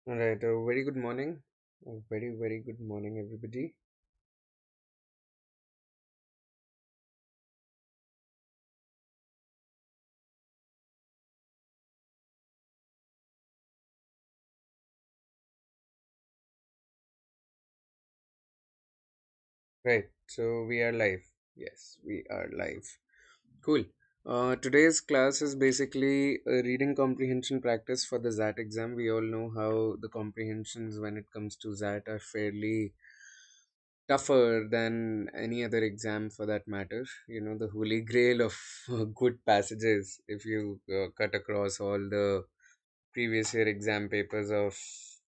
All right, a very good morning. A very, very good morning, everybody. Right, so we are live. Yes, we are live. Cool. Today's class is basically a reading comprehension practice for the XAT exam. We all know how the comprehensions when it comes to XAT are fairly tougher than any other exam for that matter. You know, the holy grail of good passages if you cut across all the previous year exam papers of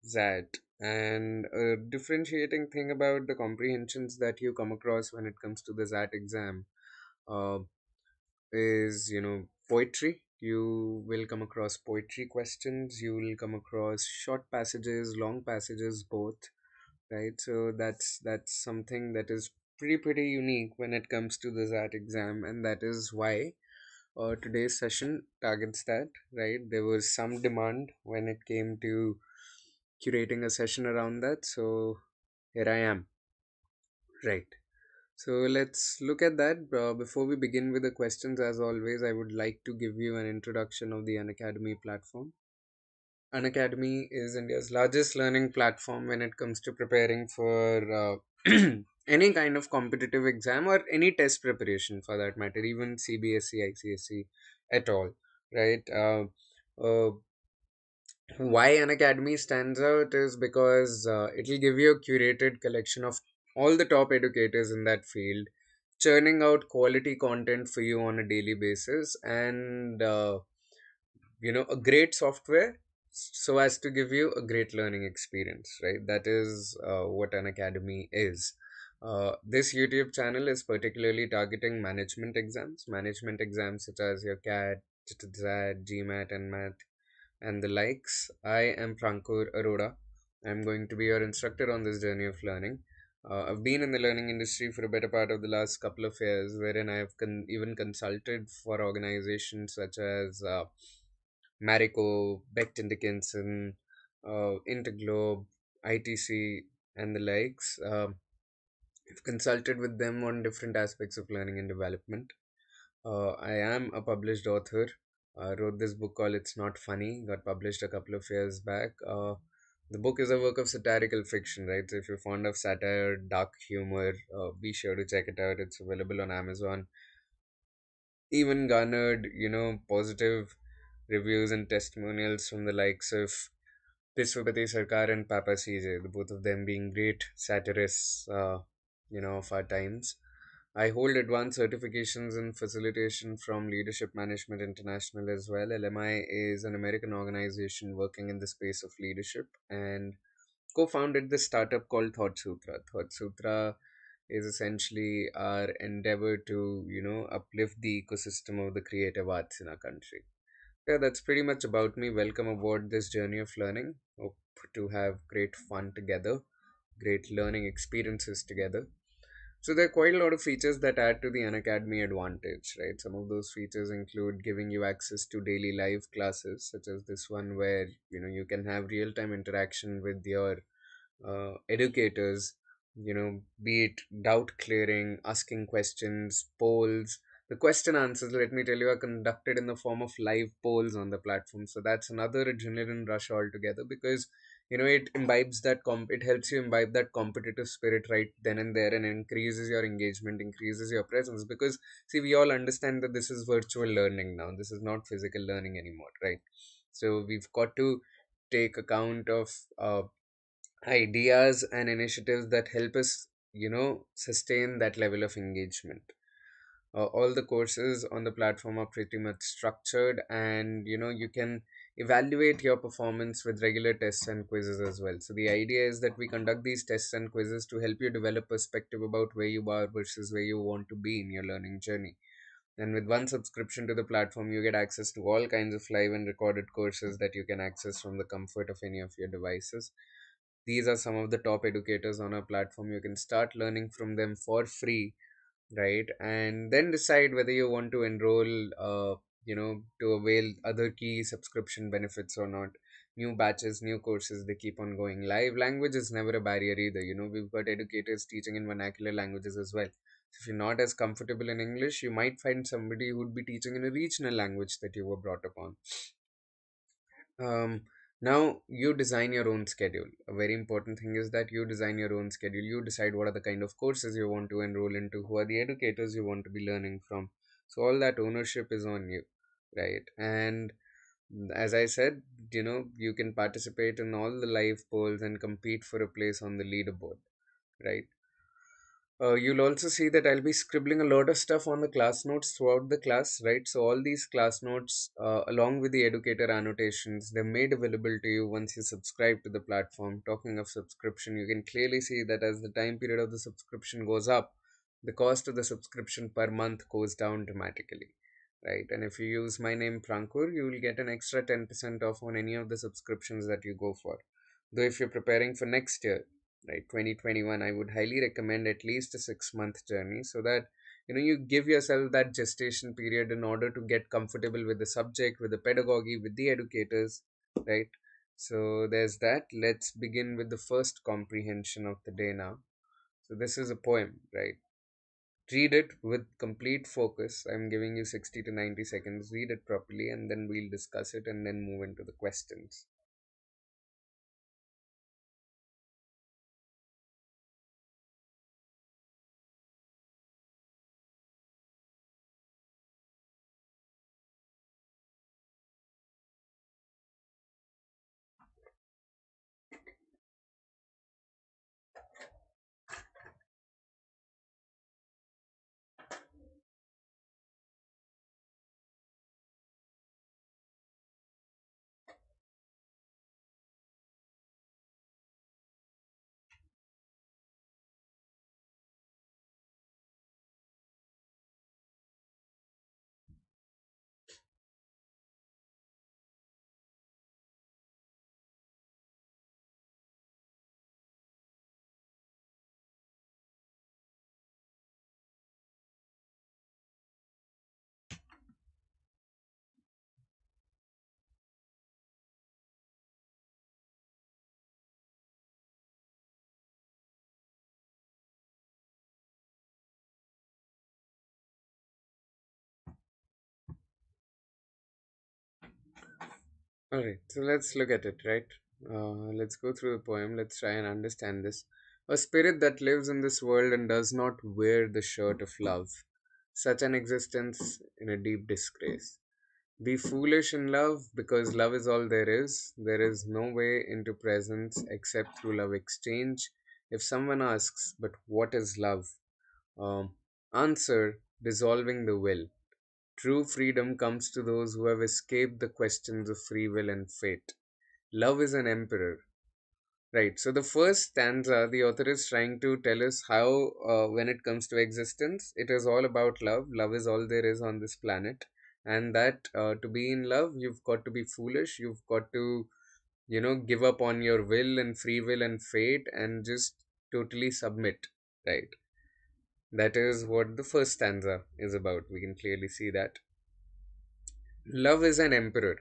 XAT. And a differentiating thing about the comprehensions that you come across when it comes to the XAT exam uh, is, poetry. You will come across poetry questions, you will come across short passages, long passages, both, right? So that's something that is pretty unique when it comes to the XAT exam, and that is why today's session targets that, right? There was some demand when it came to curating a session around that, so here I am, right? So let's look at that. Before we begin with the questions, as always, I would like to give you an introduction of the Unacademy platform. Unacademy is India's largest learning platform when it comes to preparing for any kind of competitive exam or any test preparation for that matter, even CBSE, ICSE at all, right? Uh, why an academy stands out is because it'll give you a curated collection of all the top educators in that field, churning out quality content for you on a daily basis, and a great software so as to give you a great learning experience, right? That is what an academy is. This YouTube channel is particularly targeting management exams such as your CAT, XAT, GMAT, and math and the likes. I am Prankur Arora. I'm going to be your instructor on this journey of learning. I've been in the learning industry for a better part of the last couple of years, wherein I have even consulted for organizations such as Marico, Becton Dickinson, Interglobe, ITC, and the likes. I've consulted with them on different aspects of learning and development. I am a published author. I wrote this book called It's Not Funny, got published a couple of years back. The book is a work of satirical fiction, right? So if you're fond of satire, dark humor, be sure to check it out. It's available on Amazon. Even garnered, positive reviews and testimonials from the likes of Vishwapati Sarkar and Papa CJ, the both of them being great satirists, of our times. I hold advanced certifications in facilitation from Leadership Management International as well. LMI is an American organization working in the space of leadership and co founded this startup called Thought Sutra. Thought Sutra is essentially our endeavor to, uplift the ecosystem of the creative arts in our country. Yeah, that's pretty much about me. Welcome aboard this journey of learning. Hope to have great fun together, great learning experiences together. So there are quite a lot of features that add to the Unacademy advantage, right? Some of those features include giving you access to daily live classes, such as this one where you can have real-time interaction with your educators. Be it doubt clearing, asking questions, polls. The question answers, let me tell you, are conducted in the form of live polls on the platform. So that's another adrenaline rush altogether because it helps you imbibe that competitive spirit right then and there, and increases your engagement, increases your presence, because see, we all understand that this is virtual learning now, this is not physical learning anymore, right? So we've got to take account of ideas and initiatives that help us sustain that level of engagement. All the courses on the platform are pretty much structured, and you can evaluate your performance with regular tests and quizzes as well. So the idea is that we conduct these tests and quizzes to help you develop perspective about where you are versus where you want to be in your learning journey. And with one subscription to the platform, you get access to all kinds of live and recorded courses that you can access from the comfort of any of your devices. These are some of the top educators on our platform. You can start learning from them for free, right? And then decide whether you want to enroll, to avail other key subscription benefits or not. new batches, new courses, they keep on going. Live language is never a barrier either. We've got educators teaching in vernacular languages as well. If you're not as comfortable in English, you might find somebody who'd be teaching in a regional language that you were brought up on. um, Now you design your own schedule. A very important thing is that you design your own schedule. You decide what are the kind of courses you want to enroll into, who are the educators you want to be learning from. So all that ownership is on you, right? And as I said, you can participate in all the live polls and compete for a place on the leaderboard, right? You'll also see that I'll be scribbling a lot of stuff on the class notes throughout the class, right? So all these class notes, along with the educator annotations, they're made available to you once you subscribe to the platform. Talking of subscription, you can clearly see that as the time period of the subscription goes up, the cost of the subscription per month goes down dramatically, right? And if you use my name Prankur, you will get an extra 10% off on any of the subscriptions that you go for. Though if you're preparing for next year, right, 2021, I would highly recommend at least a 6-month journey, so that you give yourself that gestation period in order to get comfortable with the subject, with the pedagogy, with the educators, right? So there's that. Let's begin with the first comprehension of the day now. So this is a poem, right? Read it with complete focus. I'm giving you 60 to 90 seconds. Read it properly, and then we'll discuss it and then move into the questions. All right, so let's look at it, right? Let's go through the poem. Let's try and understand this. A spirit that lives in this world and does not wear the shirt of love, such an existence in a deep disgrace. Be foolish in love, because love is all there is. There is no way into presence except through love exchange. If someone asks, but what is love? Um, Answer, dissolving the will. True freedom comes to those who have escaped the questions of free will and fate. Love is an emperor. Right. So the first stanza, the author is trying to tell us how, when it comes to existence, it is all about love. Love is all there is on this planet, and that to be in love, you've got to be foolish. You've got to, give up on your will and free will and fate, and just totally submit. Right. That is what the first stanza is about. We can clearly see that love is an emperor.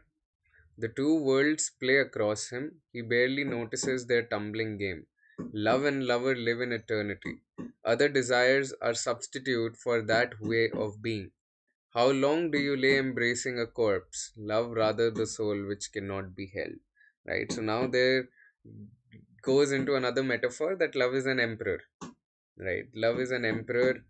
The two worlds play across him. He barely notices their tumbling game. Love and lover live in eternity. Other desires are substitute for that way of being. How long do you lay embracing a corpse? Love rather the soul which cannot be held. Right? So now there goes into another metaphor that love is an emperor. Right? Love is an emperor.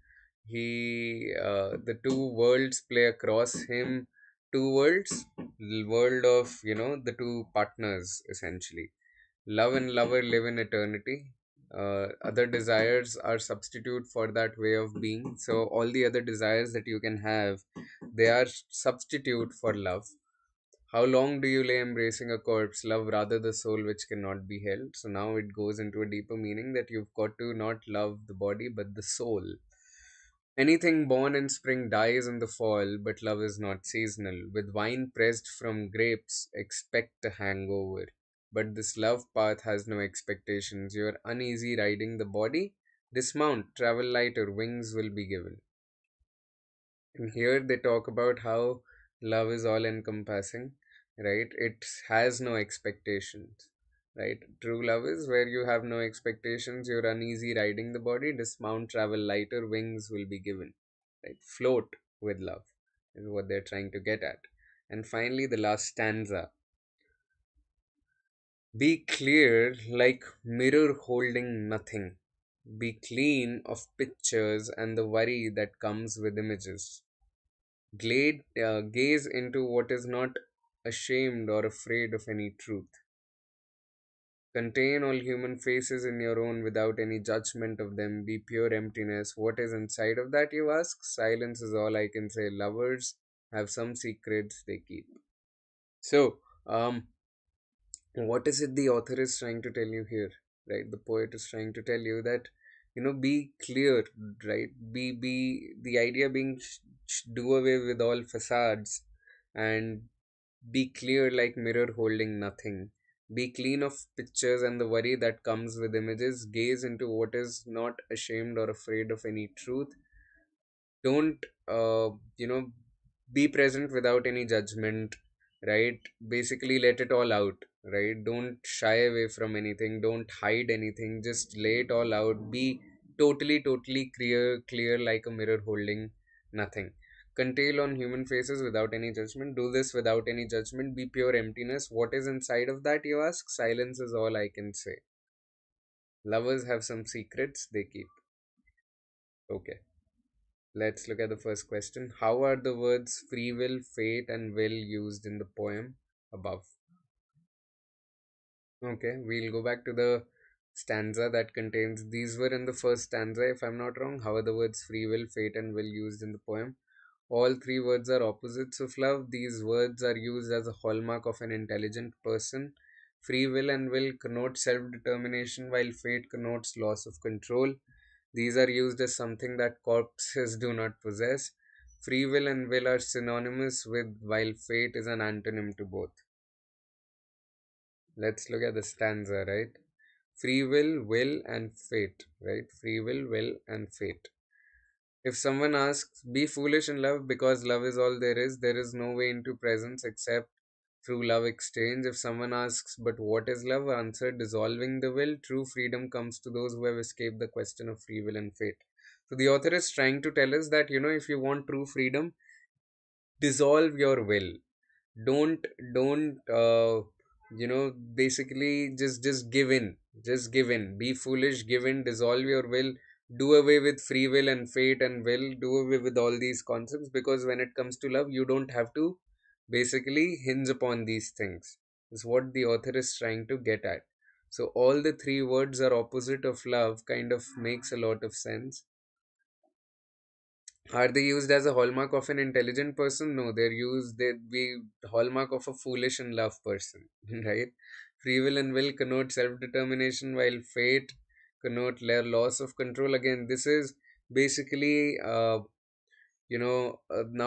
The two worlds play across him. Two worlds, the world of, the two partners essentially. Love and lover live in eternity. Other desires are substitute for that way of being. So all the other desires that you can have, they are substitute for love. How long do you lay embracing a corpse? Love rather the soul which cannot be held. So now it goes into a deeper meaning that you've got to not love the body but the soul. Anything born in spring dies in the fall, but love is not seasonal. With wine pressed from grapes, expect a hangover. But this love path has no expectations. You are uneasy riding the body. Dismount, travel lighter, wings will be given. And here they talk about how love is all encompassing. right? It has no expectations, right? True love is where you have no expectations, you're uneasy riding the body, dismount, travel lighter, wings will be given, right? Float with love is what they're trying to get at. And finally, the last stanza: be clear like mirror holding nothing. Be clean of pictures and the worry that comes with images. Gaze into what is not ashamed or afraid of any truth. Contain all human faces in your own without any judgment of them. Be pure emptiness. What is inside of that, you ask? Silence is all I can say. Lovers have some secrets they keep. So, what is it the author is trying to tell you here, right? The poet is trying to tell you that, be clear, right? Be the idea being do away with all facades and be clear like mirror holding nothing. Be clean of pictures and the worry that comes with images. Gaze into what is not ashamed or afraid of any truth. Don't, be present without any judgment, right? Basically, let it all out, right? Don't shy away from anything. Don't hide anything. Just lay it all out. Be totally clear like a mirror holding nothing. Contail on human faces without any judgment. Do this without any judgment. Be pure emptiness. What is inside of that, you ask? Silence is all I can say. Lovers have some secrets they keep. Okay. Let's look at the first question. How are the words free will, fate, and will used in the poem above? Okay, we'll go back to the stanza that contains these were in the first stanza, if I'm not wrong. How are the words free will, fate, and will used in the poem? All three words are opposites of love. These words are used as a hallmark of an intelligent person. Free will and will connote self determination, while fate connotes loss of control. These are used as something that corpses do not possess. Free will and will are synonymous with, while fate is an antonym to both. Let's look at the stanza, right? Free will, and fate, right? Free will, and fate. If someone asks, be foolish in love because love is all there is no way into presence except through love exchange. If someone asks, but what is love? Answer, dissolving the will. True freedom comes to those who have escaped the question of free will and fate. So the author is trying to tell us that, if you want true freedom, dissolve your will. Don't basically just give in. Just give in. Be foolish, give in, dissolve your will, do away with free will and fate and will, do away with all these concepts, because when it comes to love, you don't have to basically hinge upon these things, is what the author is trying to get at. So all the three words are opposite of love kind of makes a lot of sense. Are they used as a hallmark of an intelligent person? No, they be hallmark of a foolish and love person, right? Free will and will connote self-determination, while fate connote loss of control. Again, this is basically, now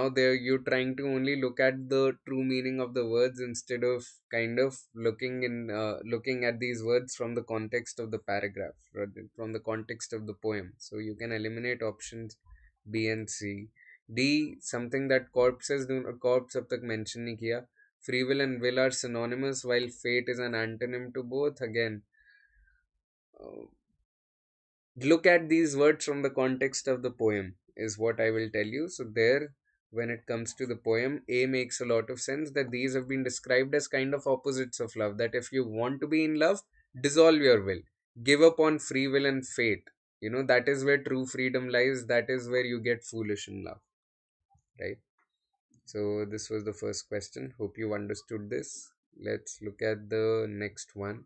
there you're trying to only look at the true meaning of the words instead of kind of looking at these words from the context of the paragraph, rather from the context of the poem. So you can eliminate options B and C. D, something that corpses do corpse अब तक mention नहीं किया. Free will and will are synonymous, while fate is an antonym to both. Again, uh, look at these words from the context of the poem, is what I will tell you. So there, when it comes to the poem, A makes a lot of sense, that these have been described as kind of opposites of love. That if you want to be in love, dissolve your will, give up on free will and fate. That is where true freedom lies. That is where you get foolish in love, right? So this was the first question. Hope you understood this. Let's look at the next one.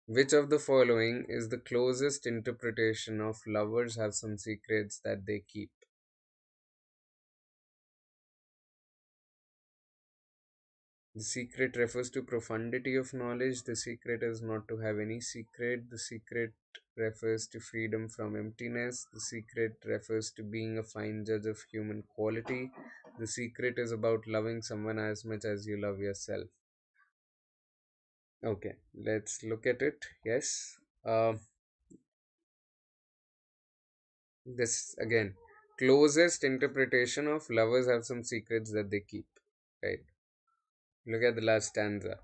Which of the following is the closest interpretation of lovers have some secrets that they keep? The secret refers to profundity of knowledge. The secret is not to have any secret. The secret refers to freedom from emptiness. The secret refers to being a fine judge of human quality. The secret is about loving someone as much as you love yourself. Okay, let's look at it. Yes. This again. closest interpretation of lovers have some secrets that they keep. Right? Look at the last stanza.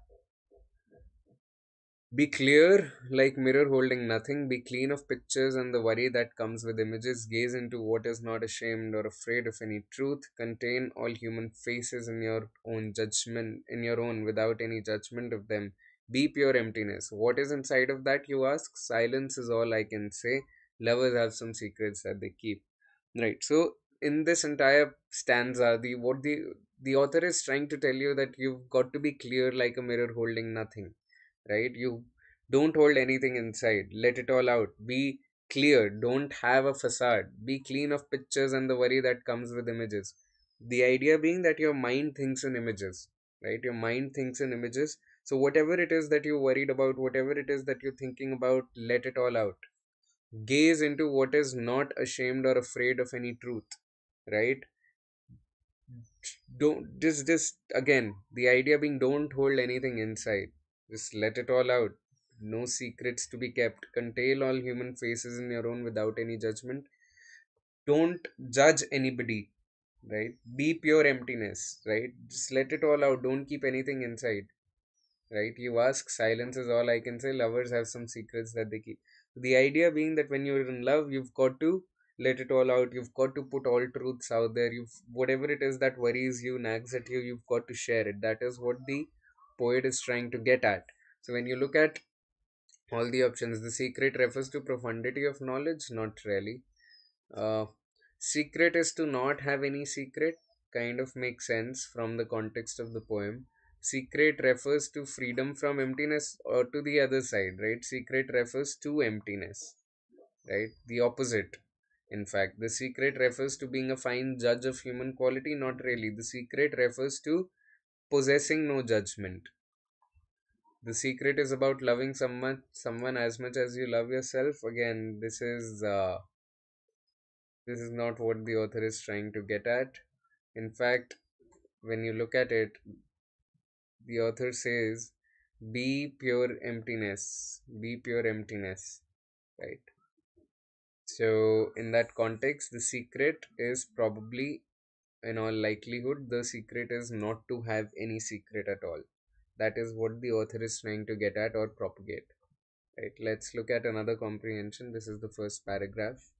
Be clear, like mirror holding nothing. Be clean of pictures and the worry that comes with images. Gaze into what is not ashamed or afraid of any truth. Contain all human faces in your own judgment, in your own, without any judgment of them. Be pure emptiness. What is inside of that, you ask? Silence is all I can say. Lovers have some secrets that they keep. Right. So in this entire stanza, the author is trying to tell you that you've got to be clear like a mirror holding nothing, right? You don't hold anything inside, let it all out. Be clear, don't have a facade. Be clean of pictures and the worry that comes with images. The idea being that your mind thinks in images, right? Your mind thinks in images. So whatever it is that you're worried about, whatever it is that you're thinking about, let it all out. Gaze into what is not ashamed or afraid of any truth, right? Don't just again, the idea being, don't hold anything inside, just let it all out. No secrets to be kept. Contain all human faces in your own without any judgment. Don't judge anybody, right? Be pure emptiness, right? Just let it all out, don't keep anything inside, right? You ask, silence is all I can say. Lovers have some secrets that they keep. The idea being that when you're in love, you've got to let it all out. You've got to put all truths out there. You've whatever it is that worries you, nags at you, you've got to share it. That is what the poet is trying to get at. So when you look at all the options, the secret refers to profundity of knowledge, not really. uh, Secret is to not have any secret, kind of makes sense from the context of the poem. Secret refers to freedom from emptiness, or to the other side, right? Secret refers to emptiness, right? The opposite. In fact, the secret refers to being a fine judge of human quality, not really. The secret refers to possessing no judgment. The secret is about loving someone as much as you love yourself. Again, this is not what the author is trying to get at. In fact, when you look at it, the author says, be pure emptiness, be pure emptiness, right? So, in that context, the secret is probably, in all likelihood, the secret is not to have any secret at all. That is what the author is trying to get at or propagate, right? Let's look at another comprehension. This is the first paragraph.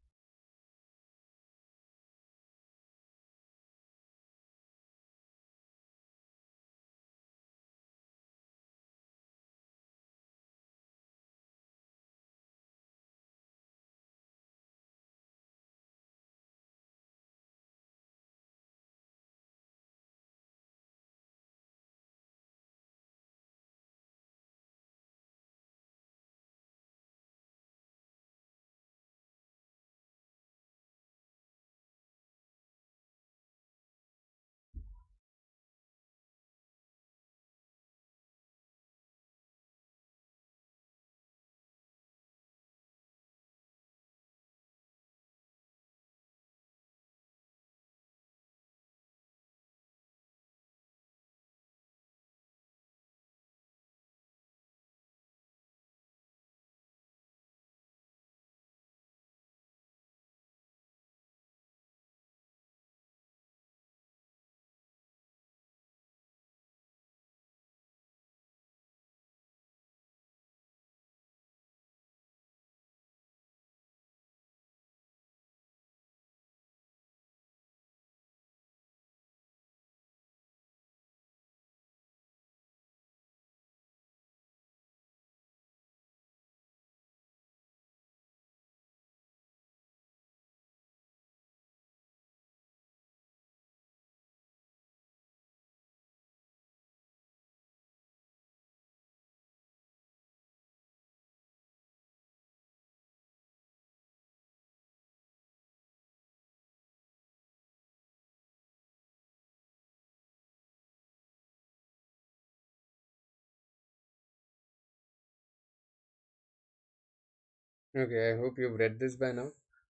Okay, I hope you've read this by now,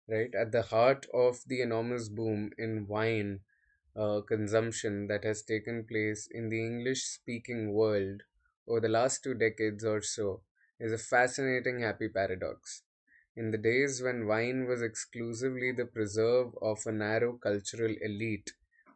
right? At the heart of the enormous boom in wine consumption that has taken place in the English speaking world over the last 2 decades or so is a fascinating happy paradox. In the days when wine was exclusively the preserve of a narrow cultural elite,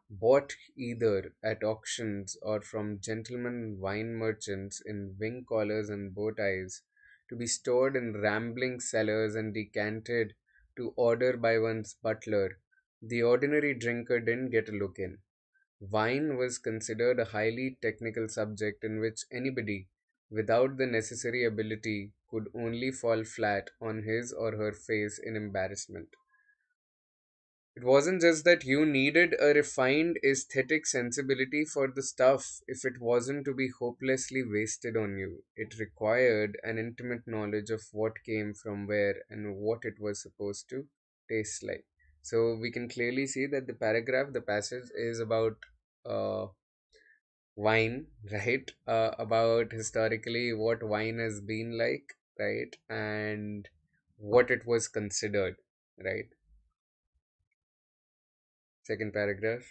bought either at auctions or from gentlemen wine merchants in wing collars and bow ties, to be stored in rambling cellars and decanted to order by one's butler, the ordinary drinker didn't get a look in. Wine was considered a highly technical subject in which anybody, without the necessary ability, could only fall flat on his or her face in embarrassment. It wasn't just that you needed a refined aesthetic sensibility for the stuff if it wasn't to be hopelessly wasted on you. It required an intimate knowledge of what came from where and what it was supposed to taste like. So we can clearly see that the passage is about uh, wine, right? About historically what wine has been like, right? And what it was considered, right? Second paragraph.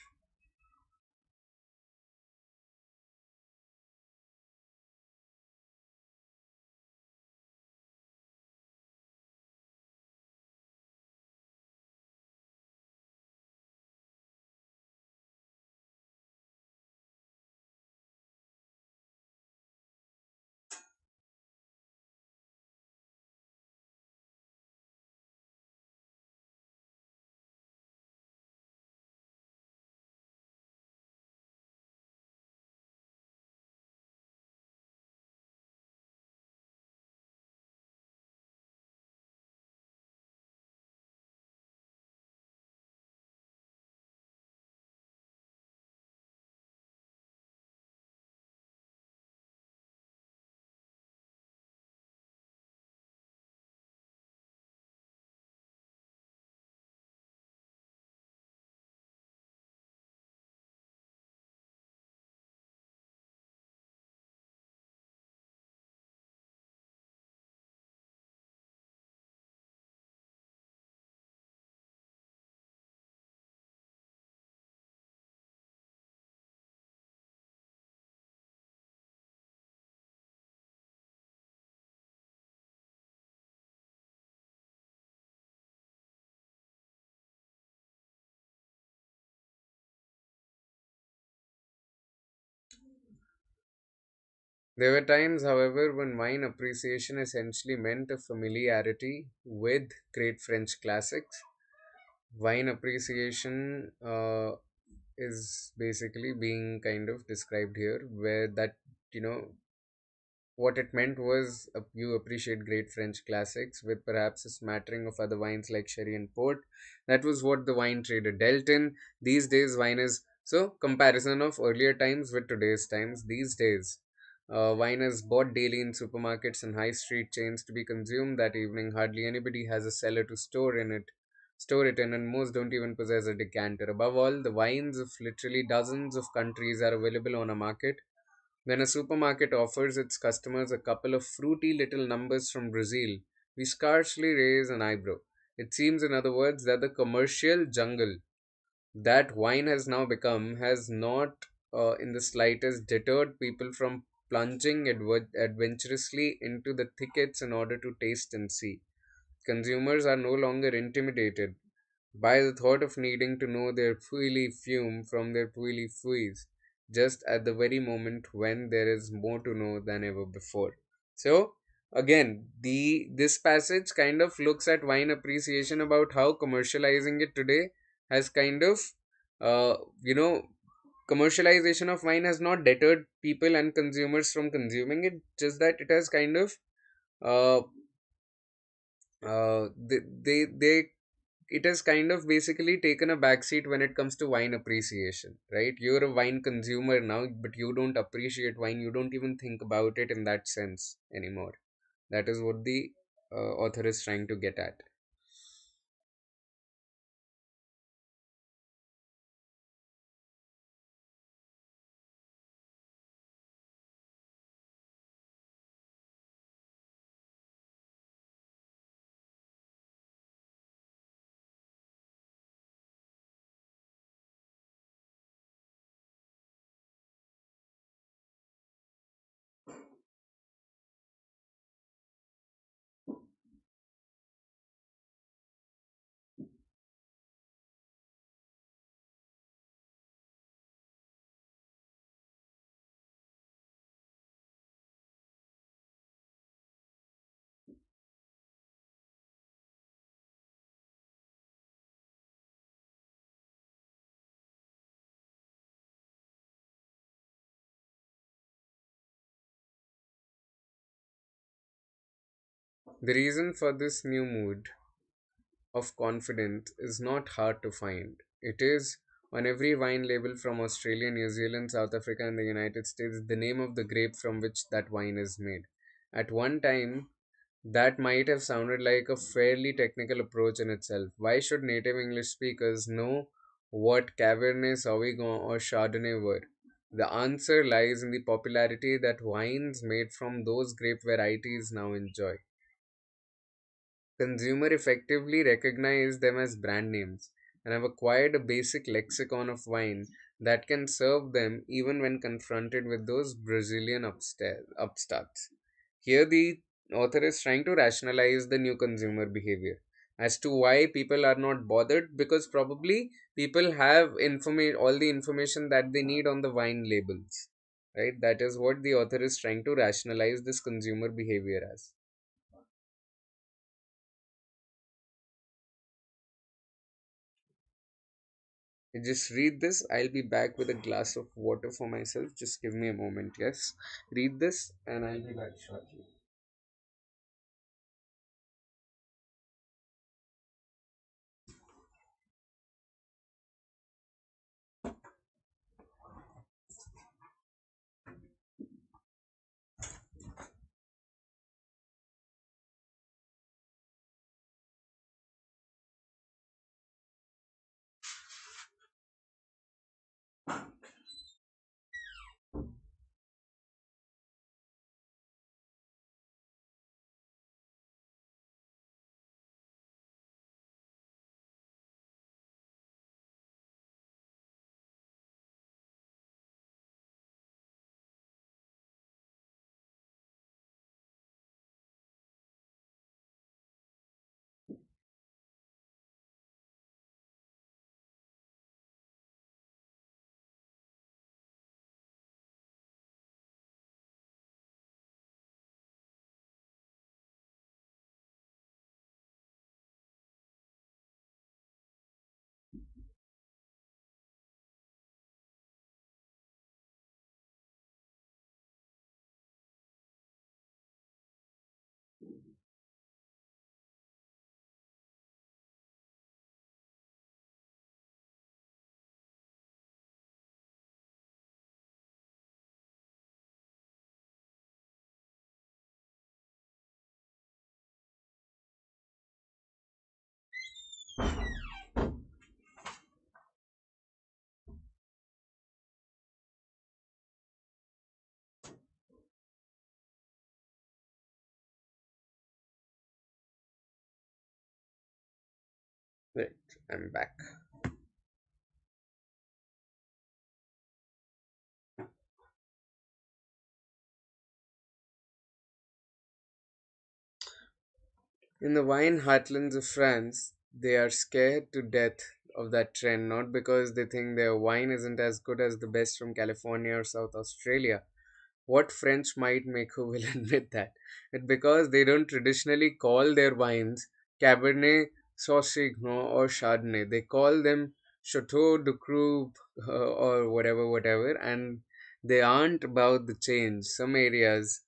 There were times, however, when wine appreciation essentially meant a familiarity with great French classics. Wine appreciation is basically being kind of described here, where that, you know, what it meant was you appreciate great French classics with perhaps a smattering of other wines like sherry and port. That was what the wine trader dealt in. These days, wine is so comparison of earlier times with today's times. These days, wine is bought daily in supermarkets and high street chains to be consumed that evening. Hardly anybody has a cellar to store it in, and most don't even possess a decanter. Above all, the wines of literally dozens of countries are available on a market. When a supermarket offers its customers a couple of fruity little numbers from Brazil, we scarcely raise an eyebrow. It seems, in other words, that the commercial jungle that wine has now become has not in the slightest deterred people from plunging adventurously into the thickets in order to taste and see. Consumers are no longer intimidated by the thought of needing to know their puili fume from their puili fuis, just at the very moment when there is more to know than ever before. So, again, this passage kind of looks at wine appreciation about how commercializing it today has kind of, uh, you know, commercialization of wine has not deterred people and consumers from consuming it, just that it has kind of uh, they it has kind of basically taken a backseat when it comes to wine appreciation, right? You're a wine consumer now, but you don't appreciate wine. You don't even think about it in that sense anymore. That is what the author is trying to get at. The reason for this new mood of confidence is not hard to find. It is on every wine label from Australia, New Zealand, South Africa, and the United States, the name of the grape from which that wine is made. At one time, that might have sounded like a fairly technical approach in itself. Why should native English speakers know what Cabernet Sauvignon or Chardonnay were? The answer lies in the popularity that wines made from those grape varieties now enjoy. Consumer effectively recognize them as brand names and have acquired a basic lexicon of wine that can serve them even when confronted with those Brazilian upstarts. Here, the author is trying to rationalize the new consumer behavior as to why people are not bothered, because probably people have all the information that they need on the wine labels. Right? That is what the author is trying to rationalize this consumer behavior as. You just read this. I'll be back with a glass of water for myself. Just give me a moment, yes? Read this and I'll be back shortly. Right, I'm back. In the wine heartlands of France, they are scared to death of that trend, not because they think their wine isn't as good as the best from California or South Australia. What French might maker will admit that? It's because they don't traditionally call their wines Cabernet Sauvignon or Chardonnay. They call them Chateau de Croup or whatever, and they aren't about the change. Some areas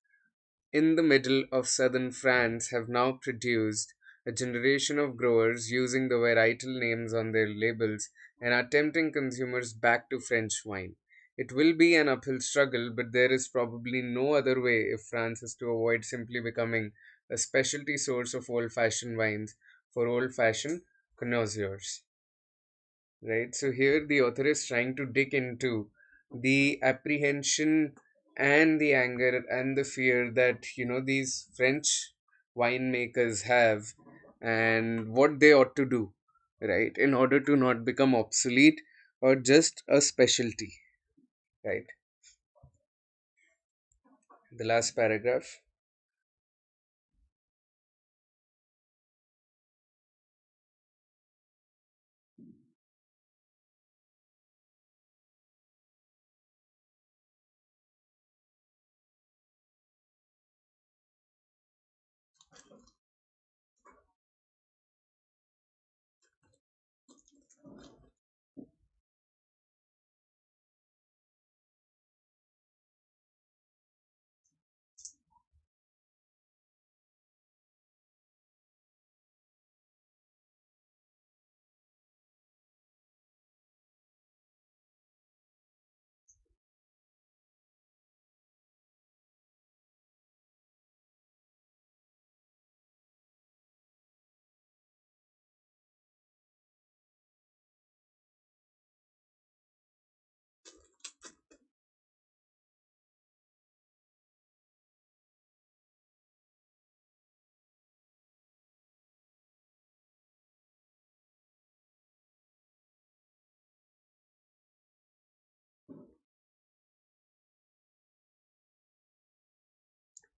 in the middle of southern France have now produced a generation of growers using the varietal names on their labels and are tempting consumers back to French wine. It will be an uphill struggle, but there is probably no other way if France is to avoid simply becoming a specialty source of old fashioned wines for old fashioned connoisseurs. Right? So here the author is trying to dig into the apprehension and the anger and the fear that these French winemakers have, and what they ought to do, right, in order to not become obsolete or just a specialty, right? The last paragraph.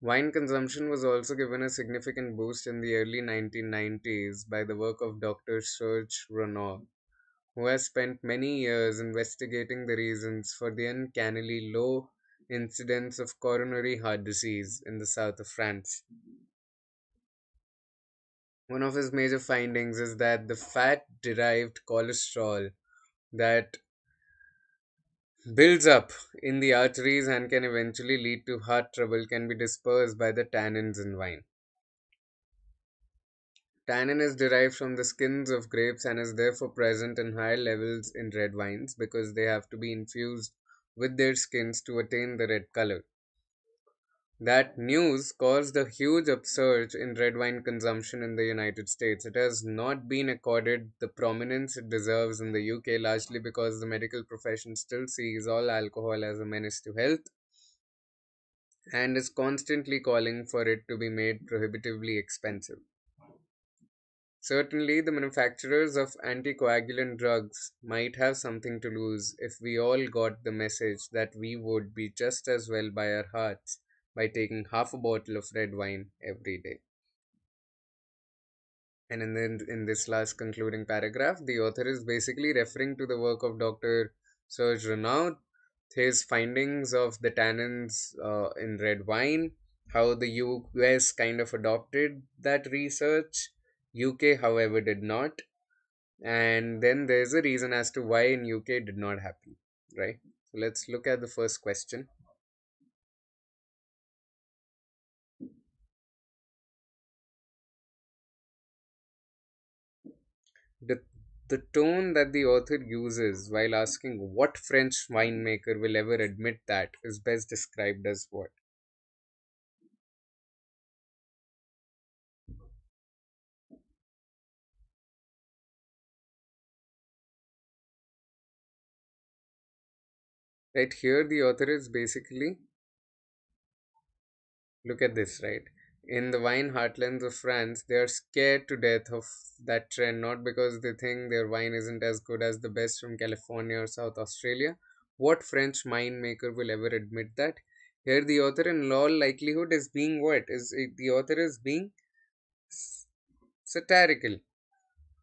Wine consumption was also given a significant boost in the early 1990s by the work of Dr. Serge Renaud, who has spent many years investigating the reasons for the uncannily low incidence of coronary heart disease in the south of France. One of his major findings is that the fat derived cholesterol that builds up in the arteries and can eventually lead to heart trouble can be dispersed by the tannins in wine. Tannin is derived from the skins of grapes and is therefore present in higher levels in red wines because they have to be infused with their skins to attain the red color. That news caused a huge upsurge in red wine consumption in the United States. It has not been accorded the prominence it deserves in the UK, largely because the medical profession still sees all alcohol as a menace to health and is constantly calling for it to be made prohibitively expensive. Certainly, the manufacturers of anticoagulant drugs might have something to lose if we all got the message that we would be just as well by our hearts by taking half a bottle of red wine every day. And in this last concluding paragraph, the author is basically referring to the work of Dr. Serge Renaud, his findings of the tannins in red wine, how the US kind of adopted that research. UK, however, did not. And then there's a reason as to why in UK it did not happen, right? So let's look at the first question. The, the tone that the author uses while asking what French winemaker will ever admit that is best described as what? Right here, the author is basically look at this, right? In the wine heartlands of France, they are scared to death of that trend, not because they think their wine isn't as good as the best from California or South Australia. What French winemaker will ever admit that? Here, the author, in all likelihood, is being what? The author is being satirical,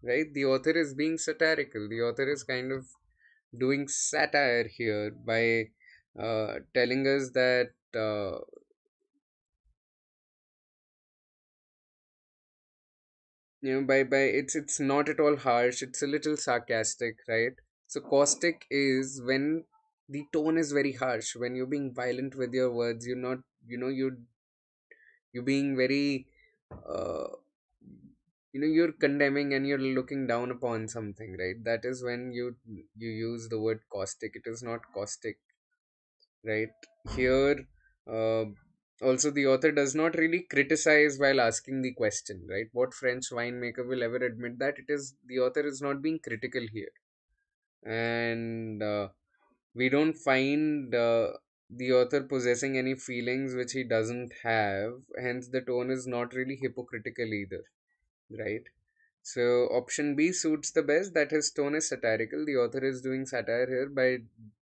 right? The author is being satirical. The author is kind of doing satire here by telling us that. By it's not at all harsh, it's a little sarcastic, right? So caustic is when the tone is very harsh, when you're being violent with your words, you're not, you're being very uh, you're condemning and you're looking down upon something, right? That is when you use the word caustic. It is not caustic, right? Here, uh, also the author does not really criticize while asking the question, right? What French winemaker will ever admit that? It is the author is not being critical here, and we don't find the author possessing any feelings which he doesn't have. Hence, the tone is not really hypocritical either, right? So option B suits the best. That his tone is satirical. The author is doing satire here by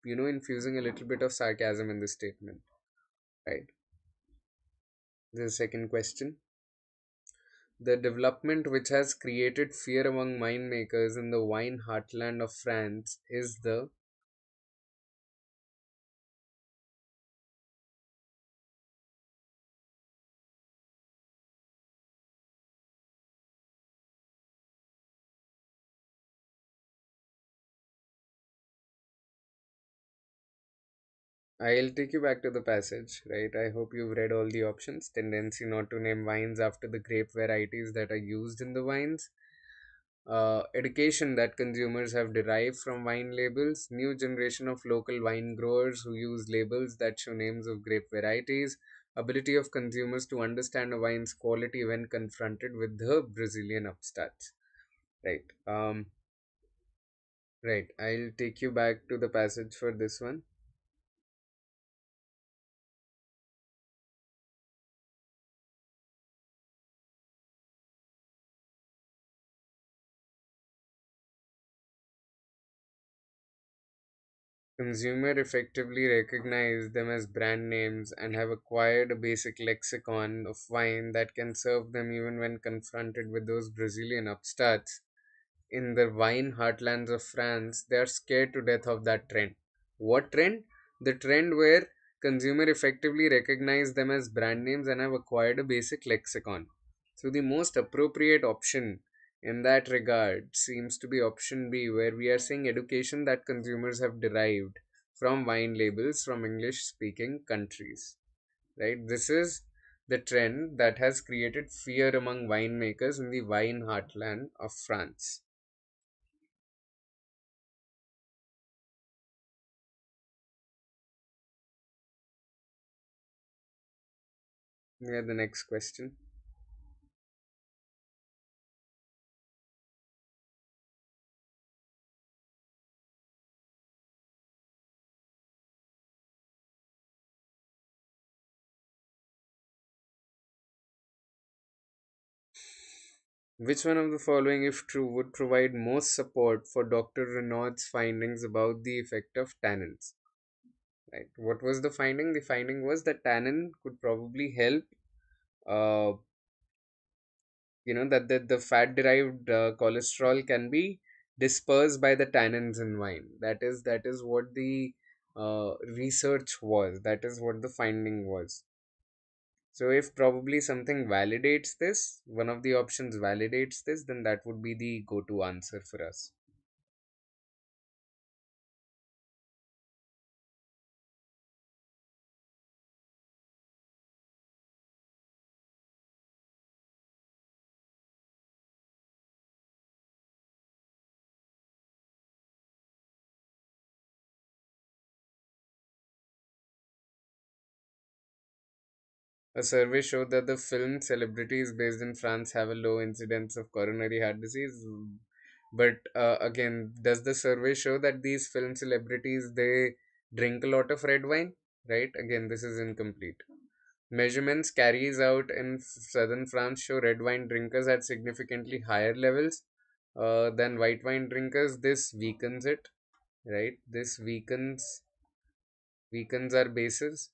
infusing a little bit of sarcasm in the statement. Right. The second question. The development which has created fear among winemakers in the wine heartland of France is the I'll take you back to the passage, right? I hope you've read all the options. Tendency not to name wines after the grape varieties that are used in the wines. Education that consumers have derived from wine labels, new generation of local wine growers who use labels that show names of grape varieties, ability of consumers to understand a wine's quality when confronted with the Brazilian upstarts. Right. Right. I'll take you back to the passage for this one. Consumer effectively recognize them as brand names and have acquired a basic lexicon of wine that can serve them even when confronted with those Brazilian upstarts in the wine heartlands of France. They are scared to death of that trend. What trend? The trend where consumer effectively recognize them as brand names and have acquired a basic lexicon. So the most appropriate option in that regard seems to be option B, where we are saying education that consumers have derived from wine labels from English speaking countries. Right? This is the trend that has created fear among winemakers in the wine heartland of France. Yeah, the next question. Which one of the following, if true, would provide most support for Dr. Renaud's findings about the effect of tannins? Right. What was the finding? The finding was that tannin could probably help, uh, that the fat derived cholesterol can be dispersed by the tannins in wine. That is what the research was. That is what the finding was. So if probably something validates this, one of the options validates this, then that would be the go-to answer for us. A survey showed that the film celebrities based in France have a low incidence of coronary heart disease. But again, does the survey show that these film celebrities they drink a lot of red wine? Right? Again, this is incomplete. Measurements carries out in southern France show red wine drinkers at significantly higher levels than white wine drinkers. This weakens it, right? This weakens our basis.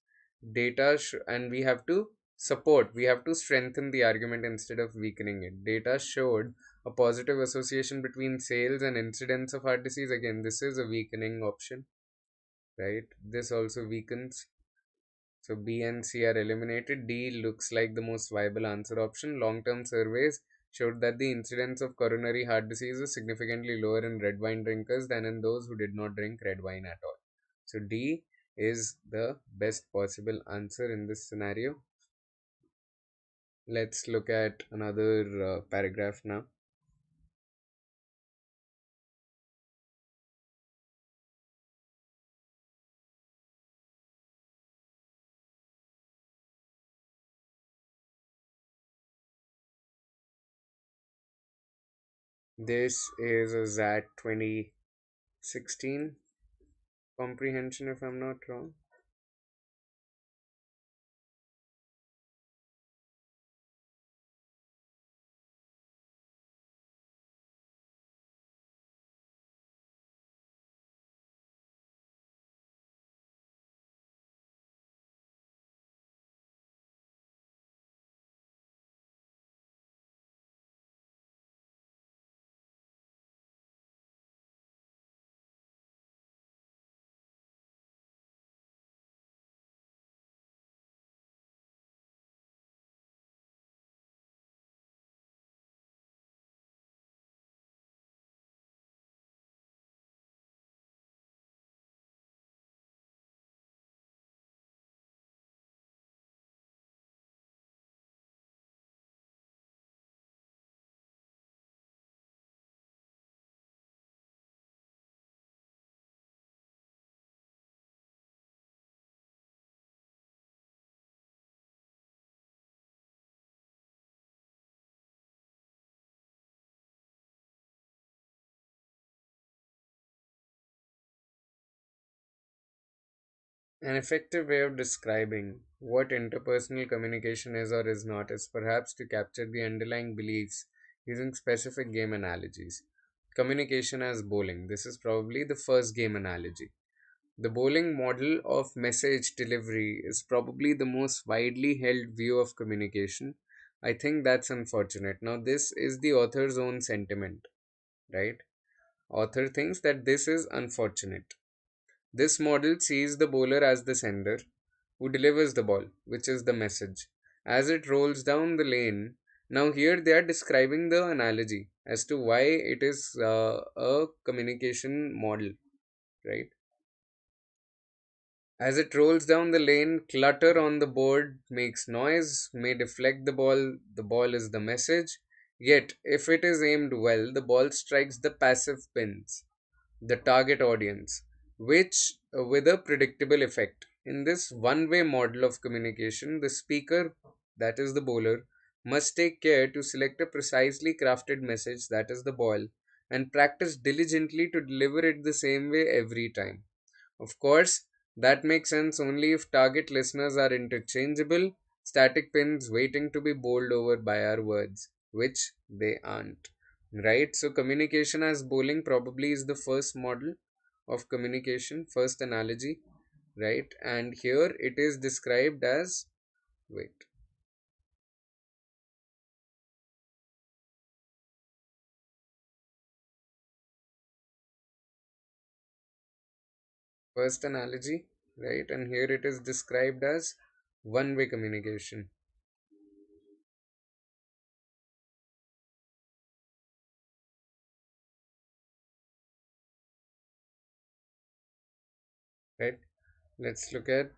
And we have to strengthen the argument instead of weakening it. Data showed a positive association between sales and incidence of heart disease. Again, this is a weakening option, right? This also weakens. So B and C are eliminated. D looks like the most viable answer option. Long-term surveys showed that the incidence of coronary heart disease is significantly lower in red wine drinkers than in those who did not drink red wine at all. So D is the best possible answer in this scenario. Let's look at another paragraph now. This is a XAT 2016 comprehension, if I'm not wrong. An effective way of describing what interpersonal communication is or is not is perhaps to capture the underlying beliefs using specific game analogies. Communication as bowling. This is probably the first game analogy. The bowling model of message delivery is probably the most widely held view of communication. I think that's unfortunate. Now, this is the author's own sentiment, right? Author thinks that this is unfortunate. This model sees the bowler as the sender who delivers the ball, which is the message, as it rolls down the lane. Now, here they are describing the analogy as to why it is a communication model, right? As it rolls down the lane, clutter on the board makes noise, may deflect the ball is the message. Yet, if it is aimed well, the ball strikes the passive pins, the target audience, which with a predictable effect. In this one way model of communication, the speaker, that is the bowler, must take care to select a precisely crafted message, that is the ball, and practice diligently to deliver it the same way every time. Of course, that makes sense only if target listeners are interchangeable, static pins waiting to be bowled over by our words, which they aren't. Right? So, communication as bowling probably is the first model of communication, first analogy, right? And here it is described as, wait, first analogy, right? And here it is described as one way communication, right? Let's look at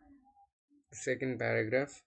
the second paragraph.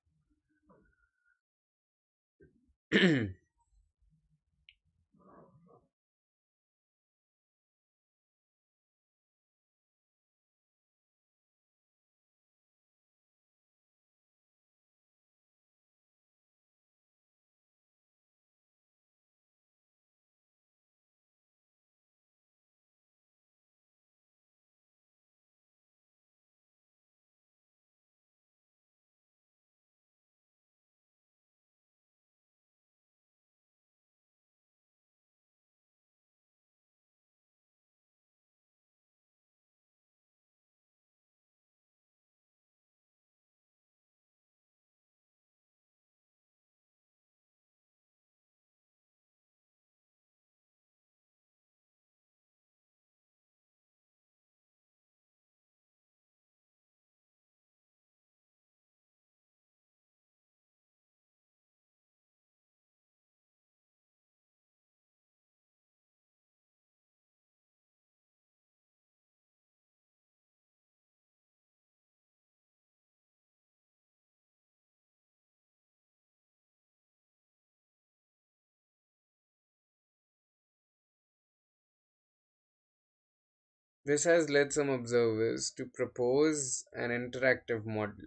This has led some observers to propose an interactive model,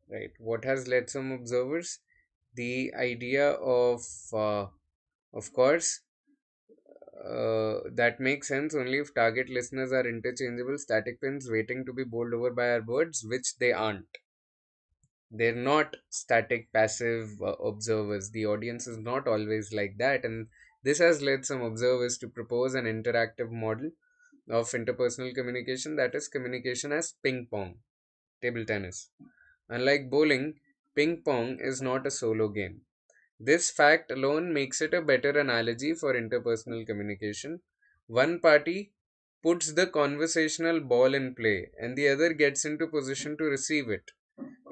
right? What has led some observers? The idea of course, that makes sense only if target listeners are interchangeable static pins waiting to be bowled over by our birds, which they aren't. They're not static, passive observers. The audience is not always like that, and this has led some observers to propose an interactive model of interpersonal communication, that is, communication as ping pong, table tennis. Unlike bowling, ping pong is not a solo game. This fact alone makes it a better analogy for interpersonal communication. One party puts the conversational ball in play, and the other gets into position to receive it.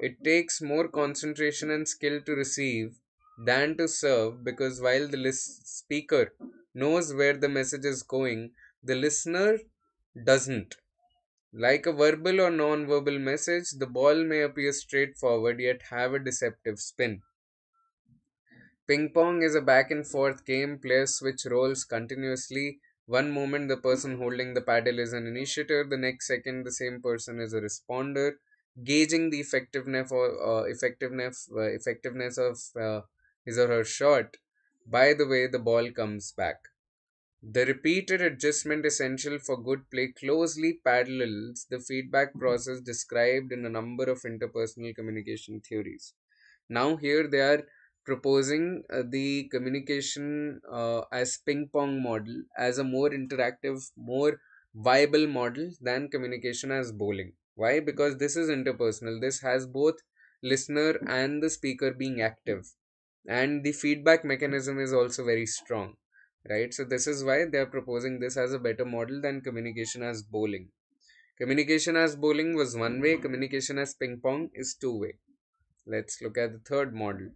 It takes more concentration and skill to receive than to serve, because while the speaker knows where the message is going, the listener doesn't. Like a verbal or non verbal message, the ball may appear straightforward yet have a deceptive spin. Ping pong is a back and forth game. Players switch roles continuously. One moment, the person holding the paddle is an initiator, the next second, the same person is a responder, gauging the effectiveness of his or her shot. By the way, the ball comes back. The repeated adjustment essential for good play closely parallels the feedback process described in a number of interpersonal communication theories. Now, here they are proposing the communication as ping pong model as a more interactive, more viable model than communication as bowling. Why? Because this is interpersonal. This has both listener and the speaker being active, and the feedback mechanism is also very strong, right? So this is why they are proposing this as a better model than communication as bowling. Communication as bowling was one way, communication as ping pong is two-way. Let's look at the third model.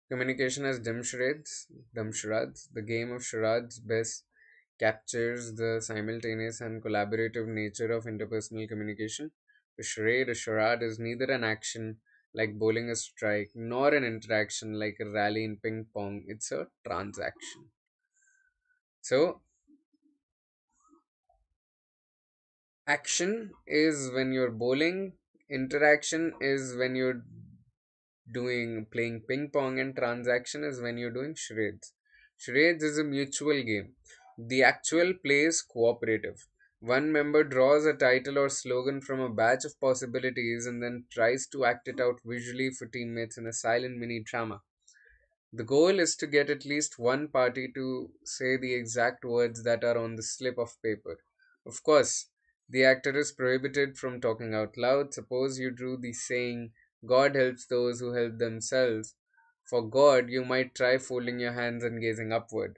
Communication as dumb charades. The game of charades best captures the simultaneous and collaborative nature of interpersonal communication. A charade is neither an action like bowling a strike nor an interaction like a rally in ping pong. It's a transaction. So, action is when you're bowling, interaction is when you're doing playing ping pong, and transaction is when you're doing charades. Charades is a mutual game. The actual play is cooperative. One member draws a title or slogan from a batch of possibilities and then tries to act it out visually for teammates in a silent mini drama. The goal is to get at least one party to say the exact words that are on the slip of paper. Of course, the actor is prohibited from talking out loud. Suppose you drew the saying, God helps those who help themselves. For God, you might try folding your hands and gazing upward.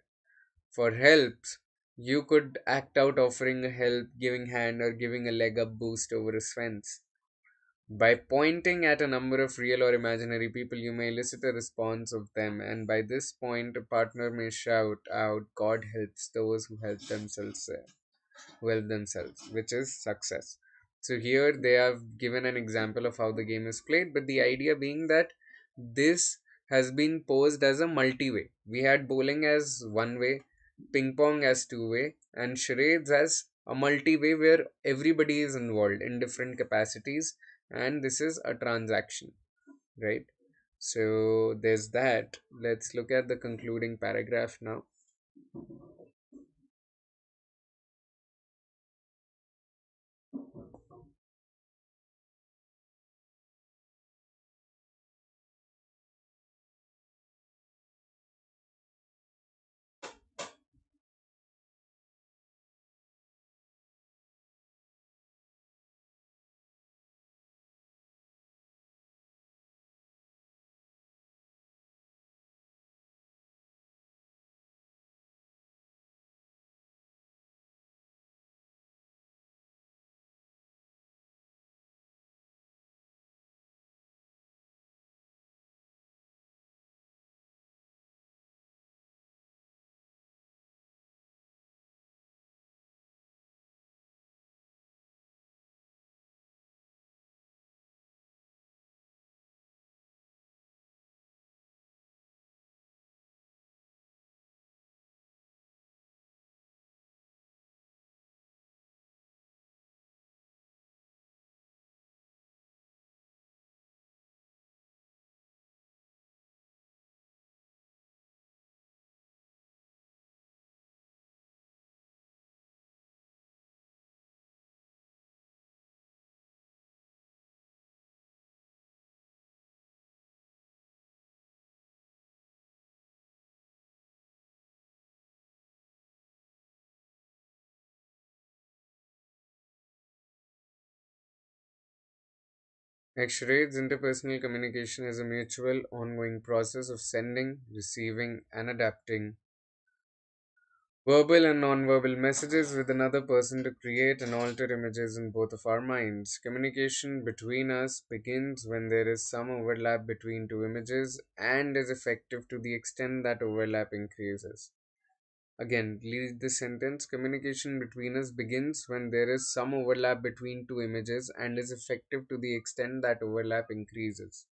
For helps, you could act out offering a help, giving hand, or giving a leg up boost over a fence. By pointing at a number of real or imaginary people, you may elicit a response of them, and by this point, a partner may shout out, God helps those who help themselves, which is success. So, here they have given an example of how the game is played, but the idea being that this has been posed as a multi way. We had bowling as one way, ping pong as two way, and charades as a multi way where everybody is involved in different capacities, and this is a transaction, right? So there's that. Let's look at the concluding paragraph now. X-rays interpersonal communication is a mutual, ongoing process of sending, receiving, and adapting verbal and non-verbal messages with another person to create and alter images in both of our minds. Communication between us begins when there is some overlap between two images and is effective to the extent that overlap increases. Again, read the sentence. Communication between us begins when there is some overlap between two images and is effective to the extent that overlap increases.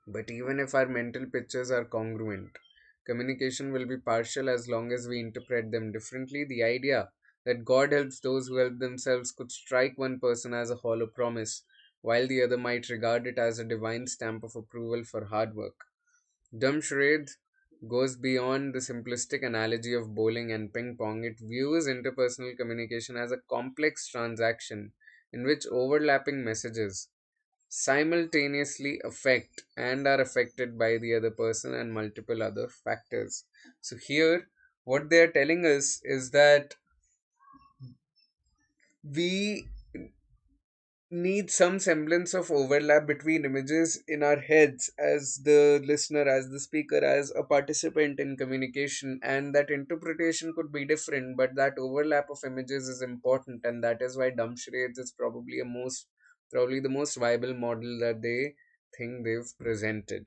But even if our mental pictures are congruent, communication will be partial as long as we interpret them differently. The idea that God helps those who help themselves could strike one person as a hollow promise, while the other might regard it as a divine stamp of approval for hard work. Dumb charade goes beyond the simplistic analogy of bowling and ping pong. It views interpersonal communication as a complex transaction in which overlapping messages simultaneously affect and are affected by the other person and multiple other factors. So, here, what they are telling us is that we need some semblance of overlap between images in our heads as the listener, as the speaker, as a participant in communication, and that interpretation could be different, but that overlap of images is important, and that is why dumb charades is probably the most viable model that they think they've presented.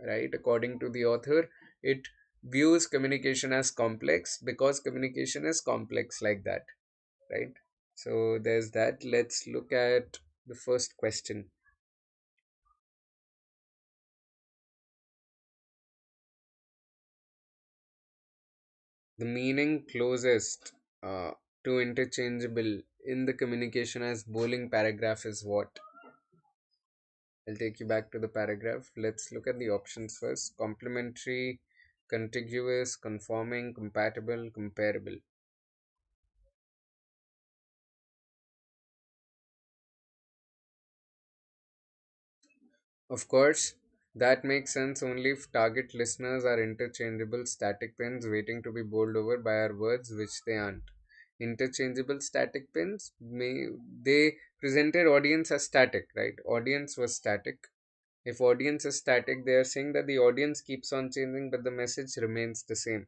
Right? According to the author, it views communication as complex because communication is complex like that, right? So there's that. Let's look at the first question. The meaning closest to interchangeable in the communication as bowling paragraph is what? I'll take you back to the paragraph. Let's look at the options first. Complementary, contiguous, conforming, compatible, comparable. Of course, that makes sense only if target listeners are interchangeable static pins waiting to be bowled over by our words, which they aren't. Interchangeable static pins may they presented audience as static, right? Audience was static. If audience is static, they are saying that the audience keeps on changing, but the message remains the same,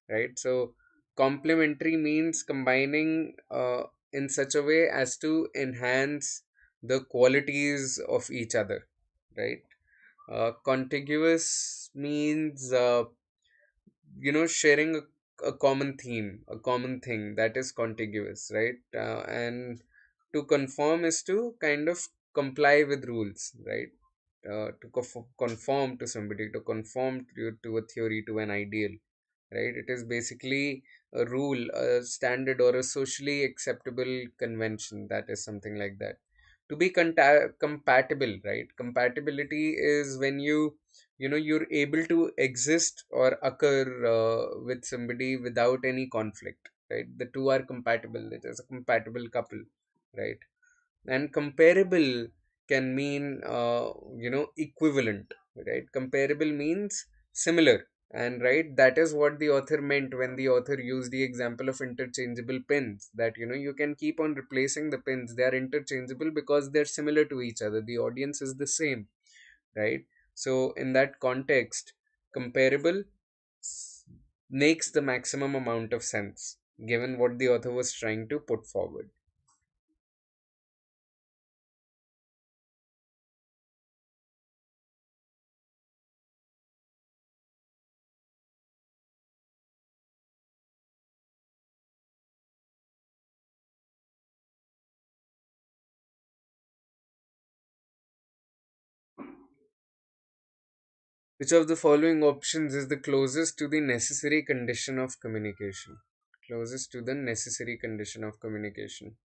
right? So complementary means combining in such a way as to enhance the qualities of each other, right? Contiguous means sharing a common theme, a common thing that is contiguous, right? And to conform is to kind of comply with rules, right? To conform to somebody, to conform to a theory, to an ideal, right? It is basically a rule, a standard, or a socially acceptable convention. That is something like that. To be compatible, right? Compatibility is when you're able to exist or occur with somebody without any conflict, right? The two are compatible. It is a compatible couple, right? And comparable can mean equivalent, right? Comparable means similar, and right, that is what the author meant when the author used the example of interchangeable pins, that you can keep on replacing the pins. They are interchangeable because they're similar to each other. The audience is the same, right? So in that context, comparable makes the maximum amount of sense given what the author was trying to put forward. Which of the following options is the closest to the necessary condition of communication? Closest to the necessary condition of communication.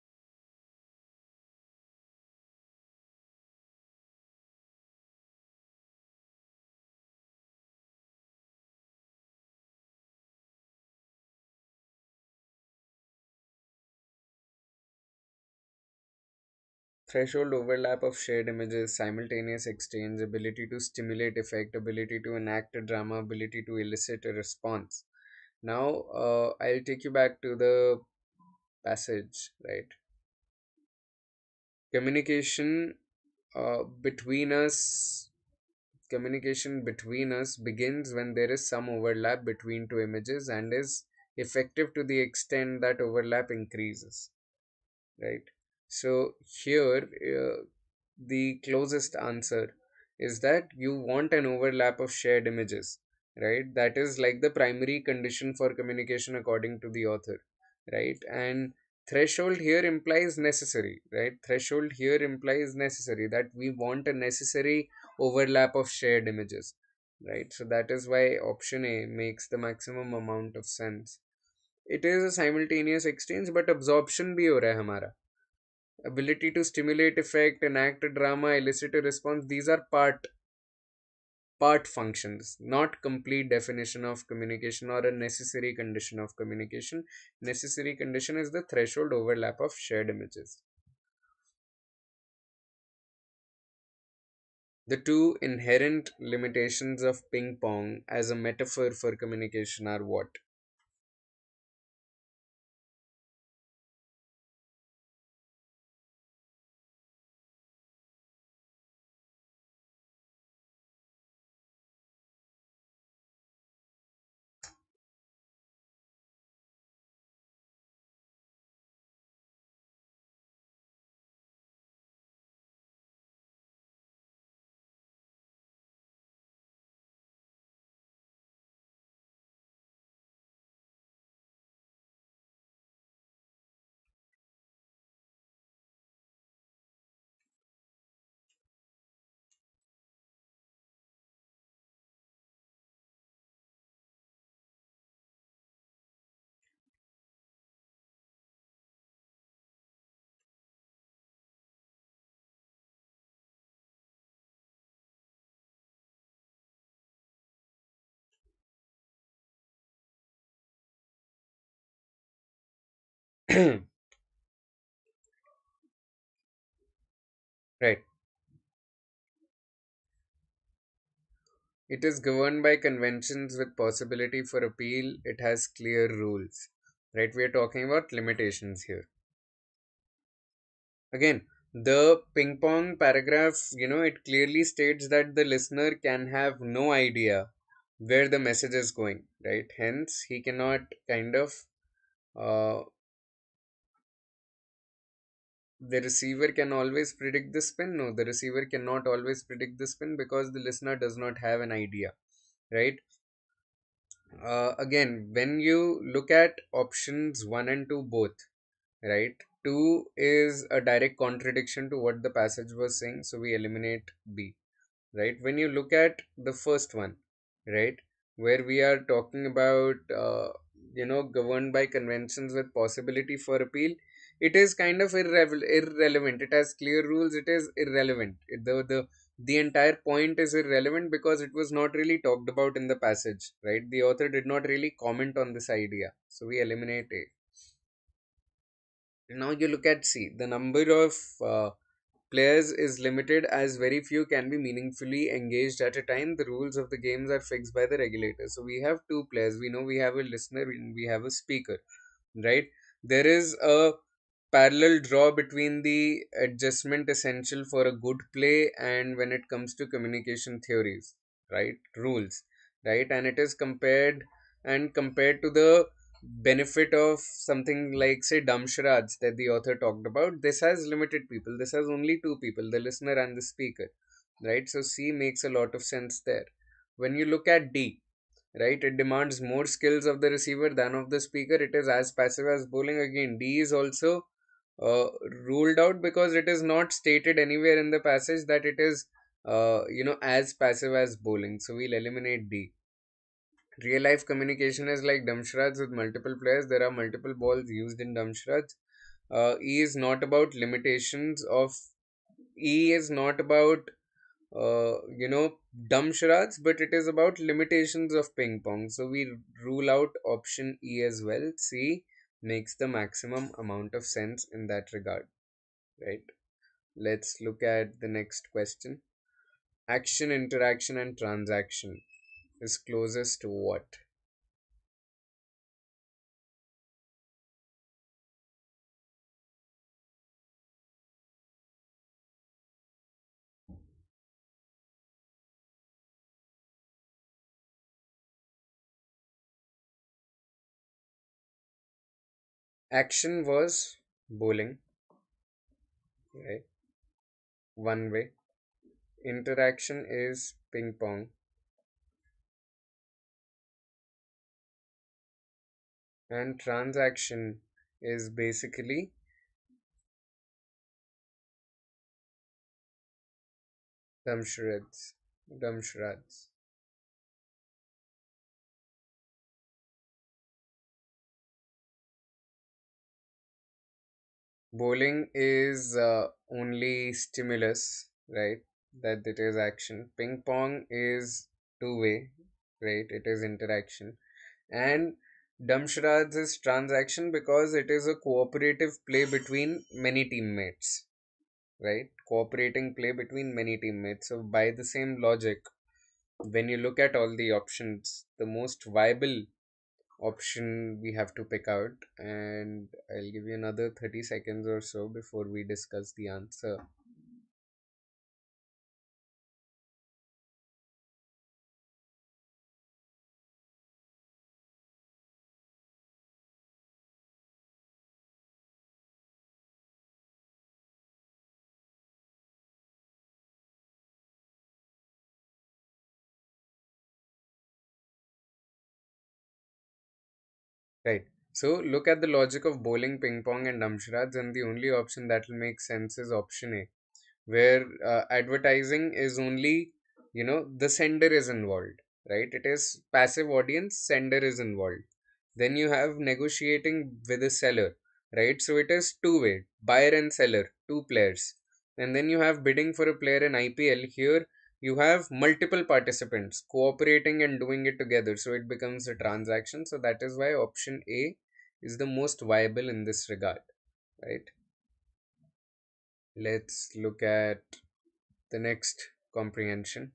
Threshold overlap of shared images, simultaneous exchange, ability to stimulate effect, ability to enact a drama, ability to elicit a response. Now, I'll take you back to the passage, right? communication between us communication between us begins when there is some overlap between two images and is effective to the extent that overlap increases, right? So here, the closest answer is that you want an overlap of shared images, right? That is like the primary condition for communication according to the author, right? And threshold here implies necessary, right? Threshold here implies necessary, that we want a necessary overlap of shared images, right? So that is why option A makes the maximum amount of sense. It is a simultaneous exchange, but absorption भी हो रहा है हमारा. Ability to stimulate effect, enact a drama, elicit a response, these are part functions, not complete definition of communication or a necessary condition of communication. Necessary condition is the threshold overlap of shared images. The two inherent limitations of ping pong as a metaphor for communication are what? Right. It is governed by conventions with possibility for appeal. It has clear rules. Right? We are talking about limitations here. Again, the ping pong paragraph, it clearly states that the listener can have no idea where the message is going, right? Hence, he cannot kind of, uh, the receiver can always predict the spin. No, the receiver cannot always predict the spin because the listener does not have an idea, right? Again, when you look at options 1 and 2 both, right? 2 is a direct contradiction to what the passage was saying, so we eliminate B, right? When you look at the first one, right, where we are talking about, governed by conventions with possibility for appeal, it is kind of irrelevant. It has clear rules. It is irrelevant. The entire point is irrelevant because it was not really talked about in the passage, right? The author did not really comment on this idea, so we eliminate A. Now you look at C. The number of players is limited as very few can be meaningfully engaged at a time. The rules of the games are fixed by the regulator. So we have two players. We know we have a listener and we have a speaker, right? There is a parallel draw between the adjustment essential for a good play and when it comes to communication theories, right? Rules, right? And it is compared to the benefit of something like, say, dumb charades that the author talked about. This has limited people. This has only two people, the listener and the speaker, right? So C makes a lot of sense there. When you look at D, right, it demands more skills of the receiver than of the speaker. It is as passive as bowling. Again, D is also uh, ruled out because it is not stated anywhere in the passage that it is as passive as bowling, so we'll eliminate D. Real life communication is like dumshrats with multiple players. There are multiple balls used in dumshrats. E is not about limitations of E is not about dumb charades, but it is about limitations of ping pong. So we rule out option E as well. C makes the maximum amount of sense in that regard, right? Let's look at the next question. Action, interaction, and transaction is closest to what? Action was bowling, right? One way. Interaction is ping pong, and transaction is basically dumshreds. Dumshreds. Bowling is only stimulus, right? That it is action. Ping pong is two-way, right? It is interaction. And Damshrad is transaction because it is a cooperative play between many teammates, right? Cooperating play between many teammates. So by the same logic, when you look at all the options, the most viable option we have to pick out, and I'll give you another 30 seconds or so before we discuss the answer. Right. So look at the logic of bowling, ping pong, and damshrads, and the only option that will make sense is option A, where advertising is only, the sender is involved, right? It is passive audience, sender is involved. Then you have negotiating with a seller, right? So it is two-way, buyer and seller, two players. And then you have bidding for a player in IPL. Here you have multiple participants cooperating and doing it together. So it becomes a transaction. So that is why option A is the most viable in this regard, right? Let's look at the next comprehension.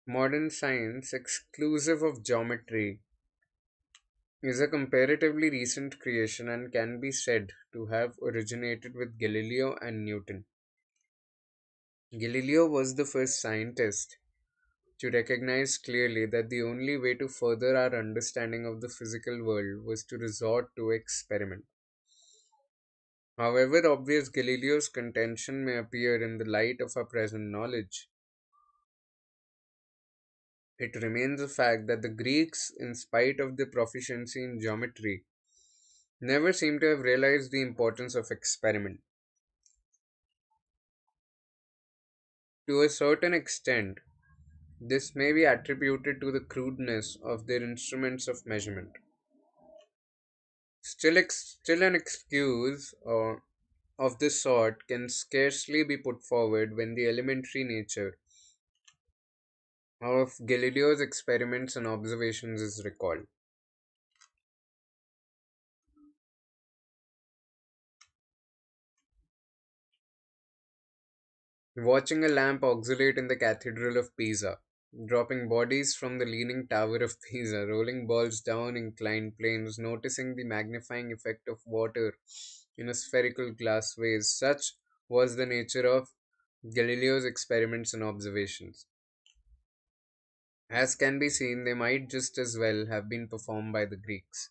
Modern science, exclusive of geometry, is a comparatively recent creation and can be said to have originated with Galileo and Newton. Galileo was the first scientist to recognize clearly that the only way to further our understanding of the physical world was to resort to experiment. However obvious Galileo's contention may appear in the light of our present knowledge, it remains a fact that the Greeks, in spite of their proficiency in geometry, never seem to have realized the importance of experiment. To a certain extent, this may be attributed to the crudeness of their instruments of measurement. Still an excuse of this sort can scarcely be put forward when the elementary nature of Galileo's experiments and observations is recalled. Watching a lamp oscillate in the Cathedral of Pisa, dropping bodies from the leaning tower of Pisa, rolling balls down inclined planes, noticing the magnifying effect of water in a spherical glass vase, such was the nature of Galileo's experiments and observations. As can be seen, they might just as well have been performed by the Greeks.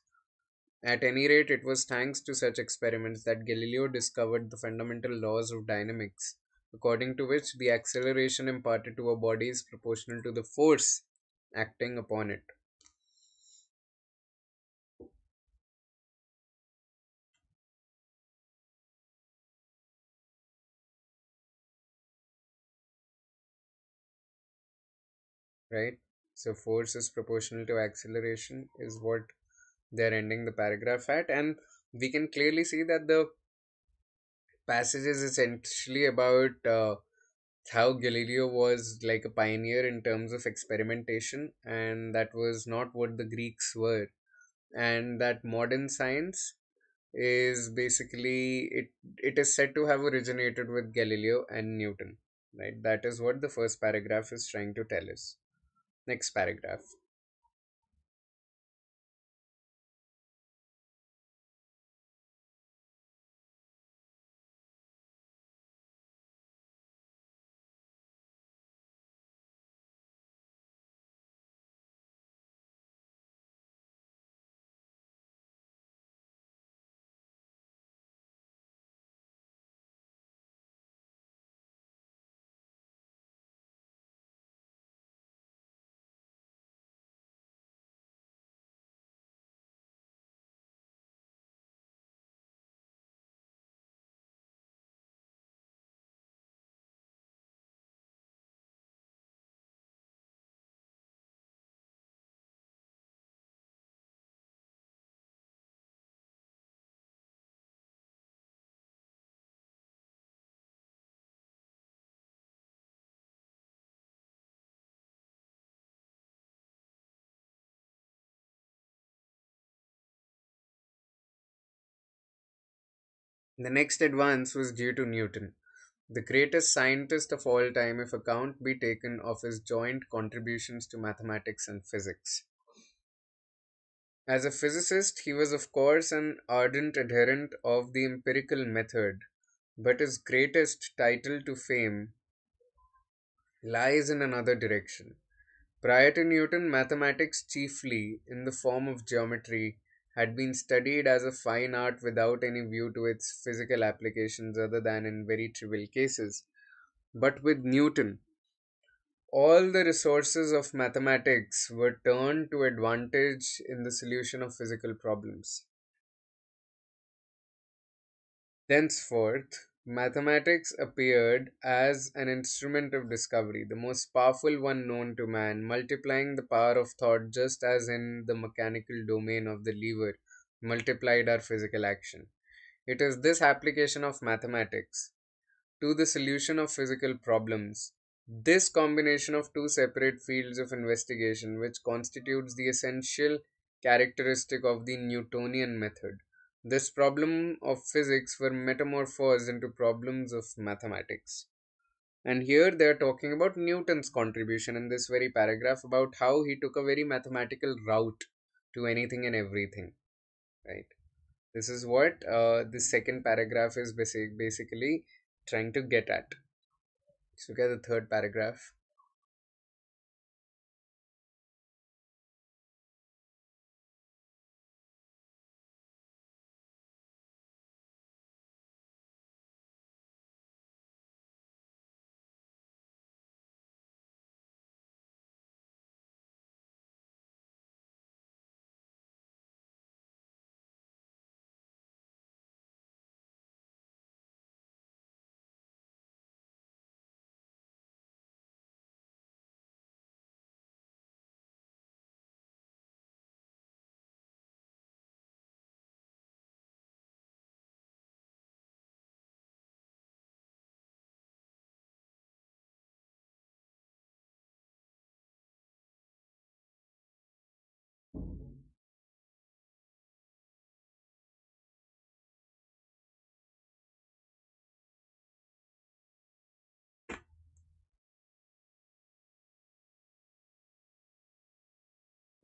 At any rate, it was thanks to such experiments that Galileo discovered the fundamental laws of dynamics, according to which the acceleration imparted to a body is proportional to the force acting upon it. Right? So, force is proportional to acceleration, is what they're ending the paragraph at. And we can clearly see that the passage is essentially about how Galileo was like a pioneer in terms of experimentation, and that was not what the Greeks were. And that modern science is basically it is said to have originated with Galileo and Newton. Right? That is what the first paragraph is trying to tell us. Next paragraph. The next advance was due to Newton, the greatest scientist of all time if account be taken of his joint contributions to mathematics and physics. As a physicist, he was of course an ardent adherent of the empirical method, but his greatest title to fame lies in another direction. Prior to Newton, mathematics, chiefly in the form of geometry, had been studied as a fine art without any view to its physical applications other than in very trivial cases. But with Newton, all the resources of mathematics were turned to advantage in the solution of physical problems. Thenceforth, mathematics appeared as an instrument of discovery, the most powerful one known to man, multiplying the power of thought just as in the mechanical domain of the lever multiplied our physical action. It is this application of mathematics to the solution of physical problems, this combination of two separate fields of investigation, which constitutes the essential characteristic of the Newtonian method. This problem of physics were metamorphosed into problems of mathematics. And here they are talking about Newton's contribution in this very paragraph about how he took a very mathematical route to anything and everything. Right. This is what the second paragraph is basically trying to get at. Let's look at the third paragraph.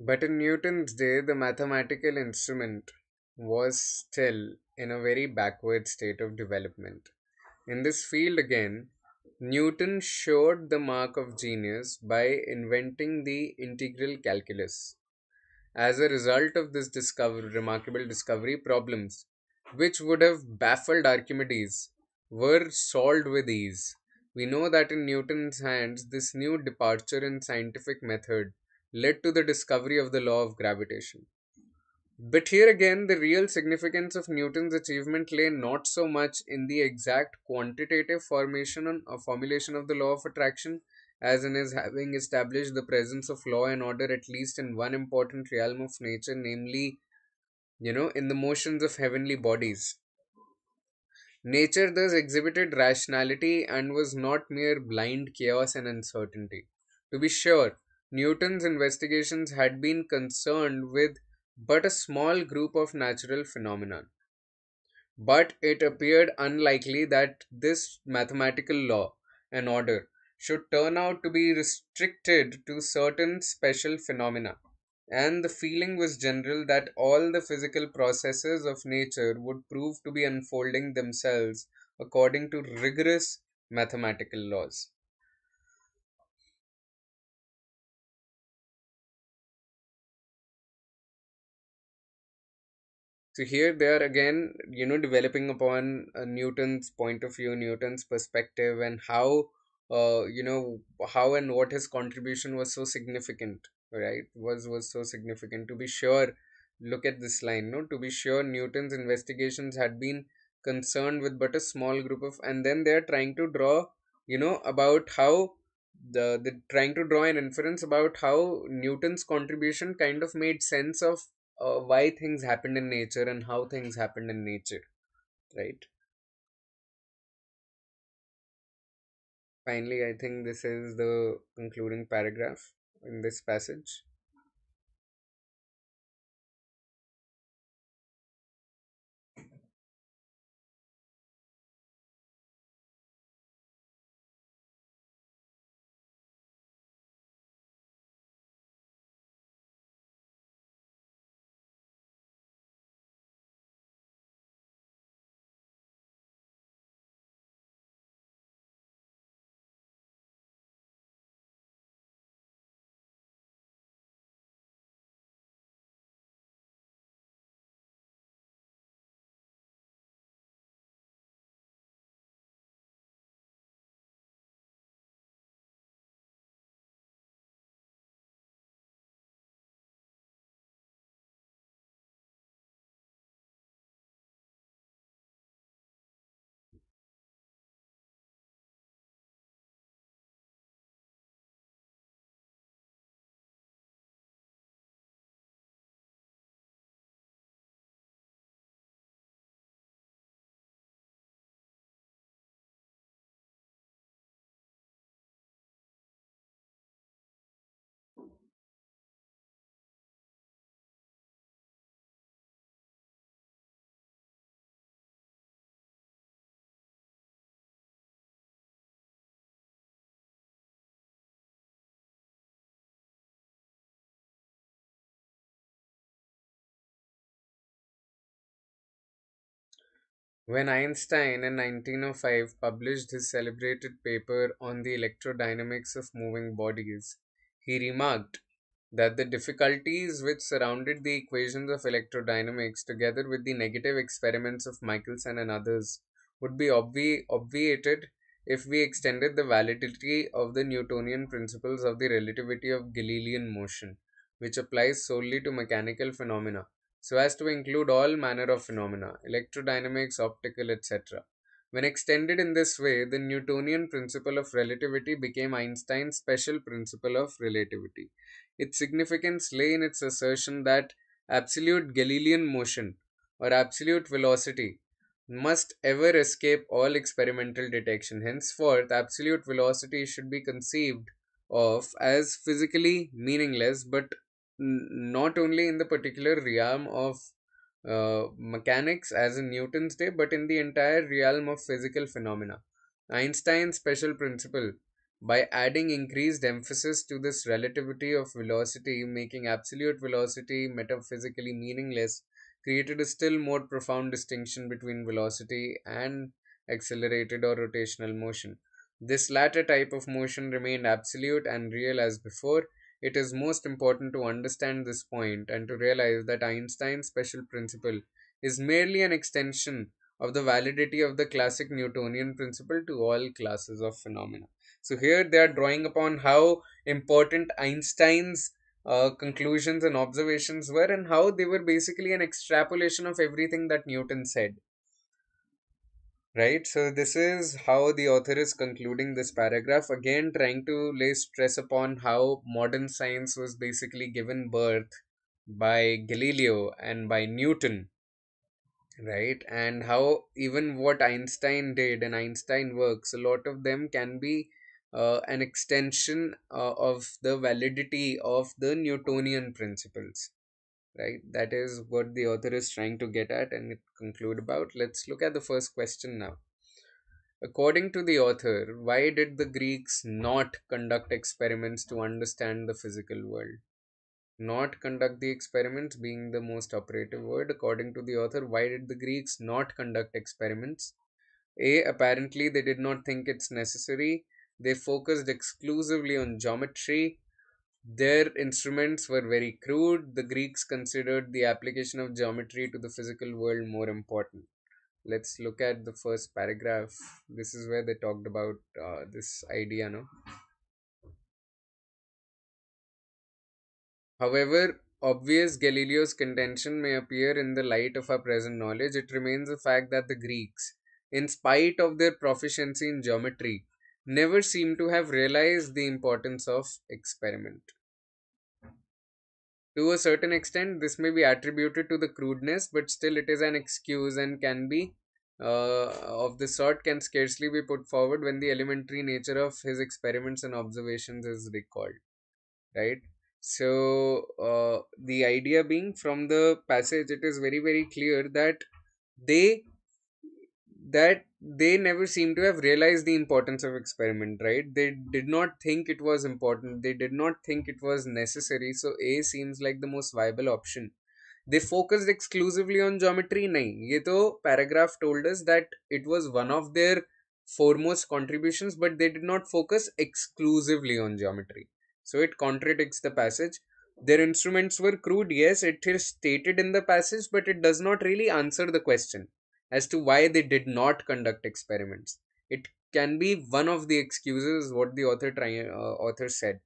But in Newton's day, the mathematical instrument was still in a very backward state of development. In this field, again, Newton showed the mark of genius by inventing the integral calculus. As a result of this remarkable discovery, problems which would have baffled Archimedes were solved with ease. We know that in Newton's hands, this new departure in scientific method led to the discovery of the law of gravitation. But here again, the real significance of Newton's achievement lay not so much in the exact quantitative formulation of the law of attraction, as in his having established the presence of law and order at least in one important realm of nature, namely, in the motions of heavenly bodies. Nature thus exhibited rationality and was not mere blind chaos and uncertainty. To be sure, Newton's investigations had been concerned with but a small group of natural phenomena, but it appeared unlikely that this mathematical law and order should turn out to be restricted to certain special phenomena. And the feeling was general that all the physical processes of nature would prove to be unfolding themselves according to rigorous mathematical laws. So here they are again, developing upon Newton's point of view, Newton's perspective, and how, how and what his contribution was so significant, right? Was so significant. To be sure, look at this line. No, to be sure, Newton's investigations had been concerned with but a small group of, and then they are trying to draw, about how the trying to draw an inference about how Newton's contribution kind of made sense of why things happened in nature and how things happened in nature, right? Finally, I think this is the concluding paragraph in this passage. When Einstein in 1905 published his celebrated paper on the electrodynamics of moving bodies, he remarked that the difficulties which surrounded the equations of electrodynamics, together with the negative experiments of Michelson and others, would be obviated if we extended the validity of the Newtonian principles of the relativity of Galilean motion, which applies solely to mechanical phenomena, so as to include all manner of phenomena, electrodynamics, optical, etc. When extended in this way, the Newtonian principle of relativity became Einstein's special principle of relativity. Its significance lay in its assertion that absolute Galilean motion, or absolute velocity, must ever escape all experimental detection. Henceforth, absolute velocity should be conceived of as physically meaningless, but not only in the particular realm of mechanics as in Newton's day, but in the entire realm of physical phenomena. Einstein's special principle, by adding increased emphasis to this relativity of velocity, making absolute velocity metaphysically meaningless, created a still more profound distinction between velocity and accelerated or rotational motion. This latter type of motion remained absolute and real as before, it is most important to understand this point and to realize that Einstein's special principle is merely an extension of the validity of the classic Newtonian principle to all classes of phenomena. So here they are drawing upon how important Einstein's conclusions and observations were, and how they were basically an extrapolation of everything that Newton said. Right, so this is how the author is concluding this paragraph, again trying to lay stress upon how modern science was basically given birth by Galileo and by Newton, right? And how even what Einstein did and Einstein works, a lot of them can be an extension of the validity of the Newtonian principles, right? That is what the author is trying to get at and it conclude about. Let's look at the first question now. According to the author, why did the Greeks not conduct experiments to understand the physical world? Not conduct the experiments being the most operative word. According to the author, why did the Greeks not conduct experiments? A. Apparently, they did not think it's necessary. They focused exclusively on geometry. Their instruments were very crude. The Greeks considered the application of geometry to the physical world more important. Let's look at the first paragraph. This is where they talked about this idea, no? However obvious Galileo's contention may appear in the light of our present knowledge, it remains a fact that the Greeks, in spite of their proficiency in geometry, never seem to have realized the importance of experiment. To a certain extent, this may be attributed to the crudeness, but still it is an excuse and can be of this sort can scarcely be put forward when the elementary nature of his experiments and observations is recalled, right? So, the idea being from the passage, it is very, very clear they that they never seem to have realized the importance of experiment, right? They did not think it was important, they did not think it was necessary, so A seems like the most viable option. They focused exclusively on geometry, nahi, ye to paragraph told us that it was one of their foremost contributions, but they did not focus exclusively on geometry, so it contradicts the passage. Their instruments were crude, yes, it is stated in the passage, but it does not really answer the question as to why they did not conduct experiments. It can be one of the excuses what the author said.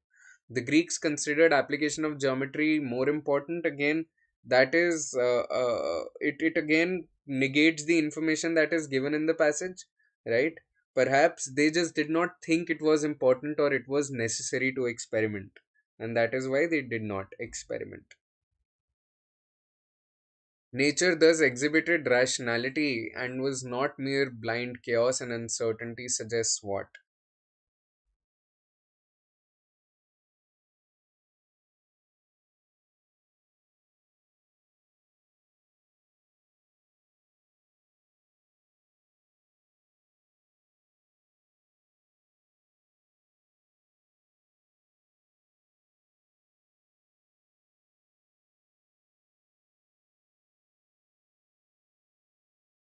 The Greeks considered application of geometry more important. Again, that is it again negates the information that is given in the passage, right? Perhaps they just did not think it was important or it was necessary to experiment, and that is why they did not experiment. Nature thus exhibited rationality and was not mere blind chaos and uncertainty, suggests what?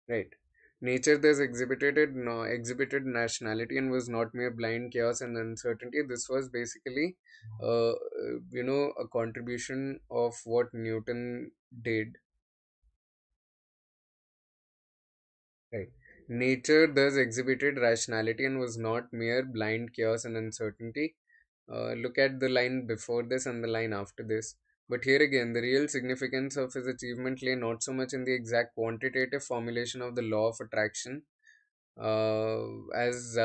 Right. Nature thus exhibited nationality and was not mere blind chaos and uncertainty. This was basically, a contribution of what Newton did. Right. Nature thus exhibited rationality and was not mere blind chaos and uncertainty. Look at the line before this and the line after this. But here again, the real significance of his achievement lay not so much in the exact quantitative formulation of the law of attraction, as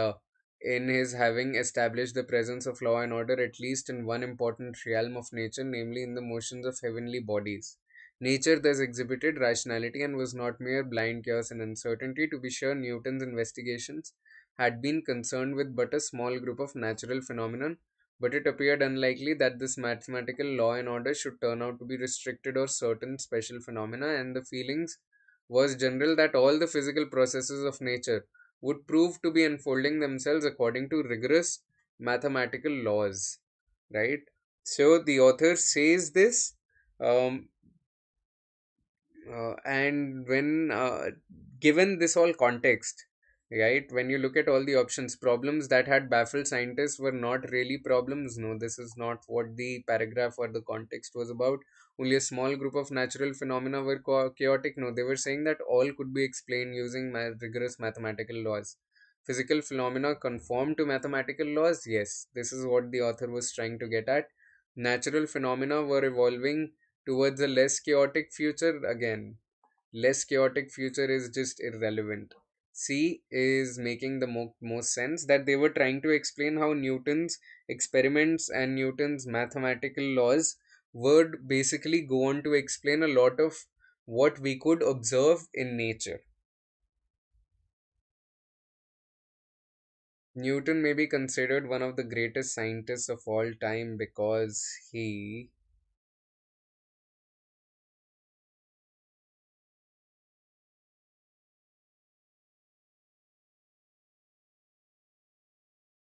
in his having established the presence of law and order at least in one important realm of nature, namely in the motions of heavenly bodies. Nature thus exhibited rationality and was not mere blind chaos and uncertainty. To be sure, Newton's investigations had been concerned with but a small group of natural phenomena, but it appeared unlikely that this mathematical law and order should turn out to be restricted or certain special phenomena, and the feelings was general that all the physical processes of nature would prove to be unfolding themselves according to rigorous mathematical laws, right? So the author says this, um, and when given this all context, right? When you look at all the options, problems that had baffled scientists were not really problems. No, this is not what the paragraph or the context was about. Only a small group of natural phenomena were chaotic. No, they were saying that all could be explained using rigorous mathematical laws. Physical phenomena conform to mathematical laws. Yes, this is what the author was trying to get at. Natural phenomena were evolving towards a less chaotic future. Again, less chaotic future is just irrelevant. C is making the most sense, that they were trying to explain how Newton's experiments and Newton's mathematical laws would basically go on to explain a lot of what we could observe in nature. Newton may be considered one of the greatest scientists of all time because he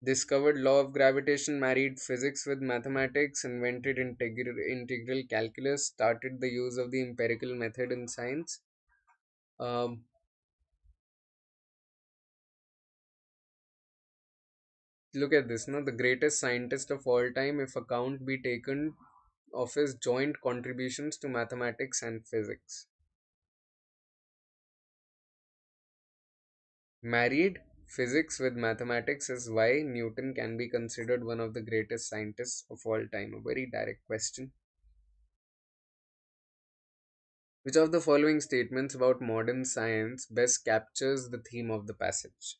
discovered law of gravitation, married physics with mathematics, invented integral calculus, started the use of the empirical method in science. Um, Look at this, no? The greatest scientist of all time, if account be taken of his joint contributions to mathematics and physics. Married physics with mathematics is why Newton can be considered one of the greatest scientists of all time. A very direct question. Which of the following statements about modern science best captures the theme of the passage?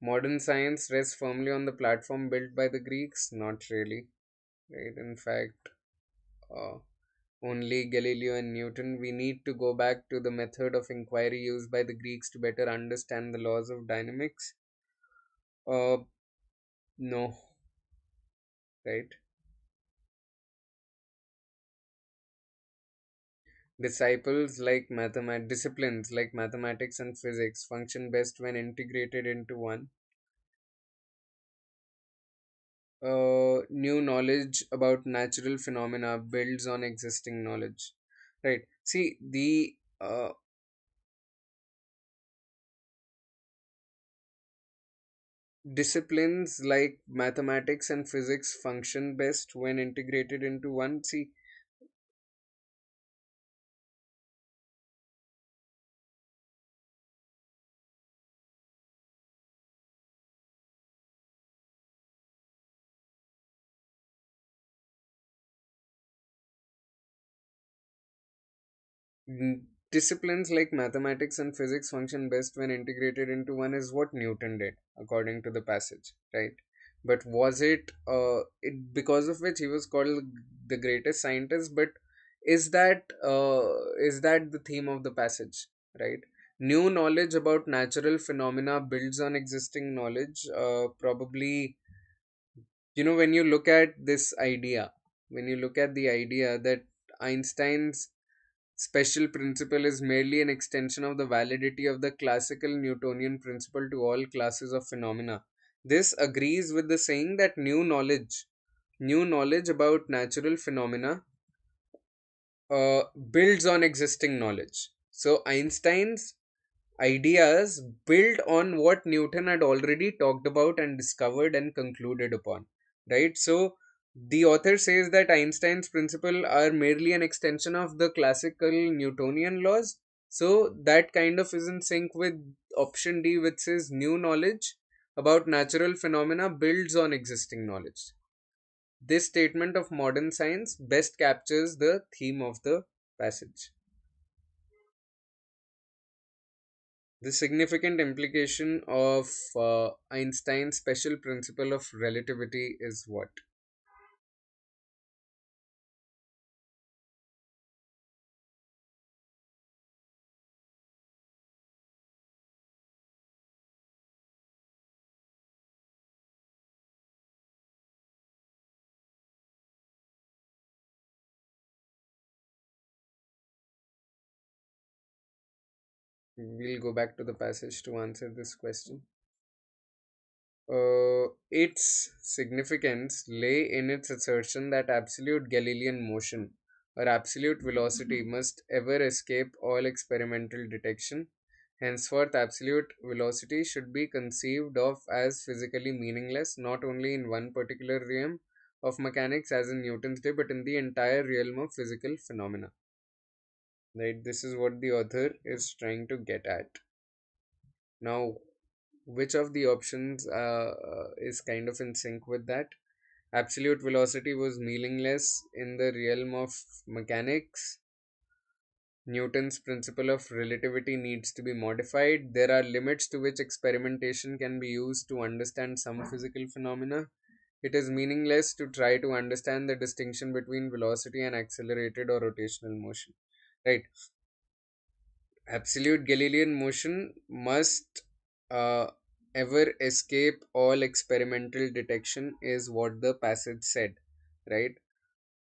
Modern science rests firmly on the platform built by the Greeks? Not really. Right? In fact, uh, only Galileo and Newton. We need to go back to the method of inquiry used by the Greeks to better understand the laws of dynamics. Uh, no, right? Disciplines like mathematics and physics function best when integrated into one. New knowledge about natural phenomena builds on existing knowledge, right? See, the disciplines like mathematics and physics function best when integrated into one. See, disciplines like mathematics and physics function best when integrated into one is what Newton did, according to the passage, right? But was it because of which he was called the greatest scientist? But is that the theme of the passage, right? New knowledge about natural phenomena builds on existing knowledge. Probably, when you look at this idea, when you look at the idea that Einstein's special principle is merely an extension of the validity of the classical Newtonian principle to all classes of phenomena. This agrees with the saying that new knowledge about natural phenomena builds on existing knowledge. So Einstein's ideas built on what Newton had already talked about and discovered and concluded upon. Right? So the author says that Einstein's principles are merely an extension of the classical Newtonian laws. So that kind of is in sync with option D, which says new knowledge about natural phenomena builds on existing knowledge. This statement of modern science best captures the theme of the passage. The significant implication of Einstein's special principle of relativity is what? We'll go back to the passage to answer this question. Its significance lay in its assertion that absolute Galilean motion or absolute velocity must ever escape all experimental detection. Henceforth, absolute velocity should be conceived of as physically meaningless not only in one particular realm of mechanics, as in Newton's day, but in the entire realm of physical phenomena. Right? This is what the author is trying to get at. Now, which of the options is kind of in sync with that? Absolute velocity was meaningless in the realm of mechanics. Newton's principle of relativity needs to be modified. There are limits to which experimentation can be used to understand some physical phenomena. It is meaningless to try to understand the distinction between velocity and accelerated or rotational motion. Right. Absolute Galilean motion must uh, ever escape all experimental detection, is what the passage said, right?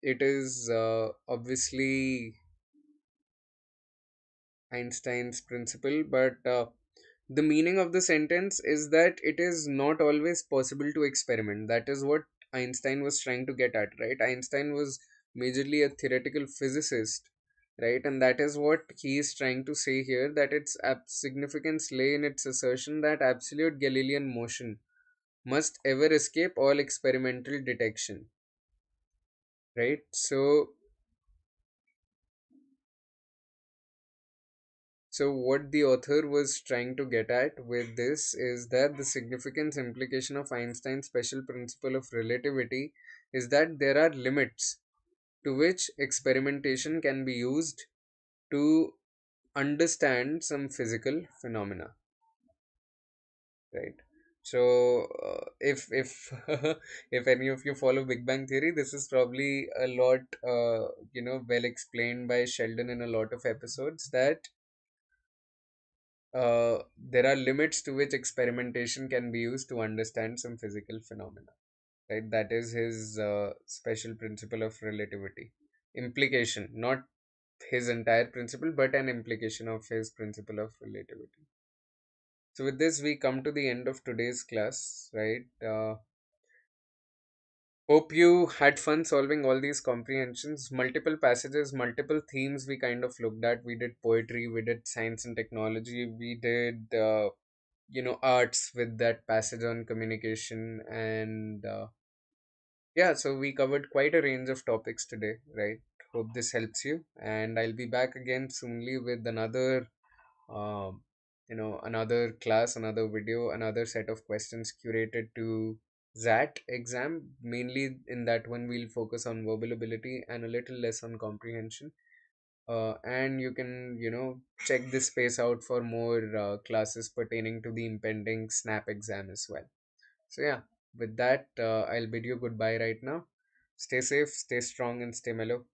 It is obviously Einstein's principle, but the meaning of the sentence is that it is not always possible to experiment. That is what Einstein was trying to get at, right? Einstein was majorly a theoretical physicist, right? And that is what he is trying to say here, that its significance lay in its assertion that absolute Galilean motion must ever escape all experimental detection, right? So, what the author was trying to get at with this is that the significance implication of Einstein's special principle of relativity is that there are limits to which experimentation can be used to understand some physical phenomena, right? So, if if any of you follow Big Bang Theory, this is probably a lot, well explained by Sheldon in a lot of episodes, that there are limits to which experimentation can be used to understand some physical phenomena, right? That is his special principle of relativity. Implication, not his entire principle, but an implication of his principle of relativity. So, with this, we come to the end of today's class, right? Hope you had fun solving all these comprehensions. Multiple passages, multiple themes we kind of looked at. We did poetry, we did science and technology, we did arts with that passage on communication, and yeah, so we covered quite a range of topics today, right? Hope this helps you, and I'll be back again soonly with another another class, another video, another set of questions curated to XAT exam. Mainly in that one we'll focus on verbal ability and a little less on comprehension. And you can, check this space out for more classes pertaining to the impending SNAP exam as well. So, yeah, with that, I'll bid you goodbye right now. Stay safe, stay strong, and stay mellow.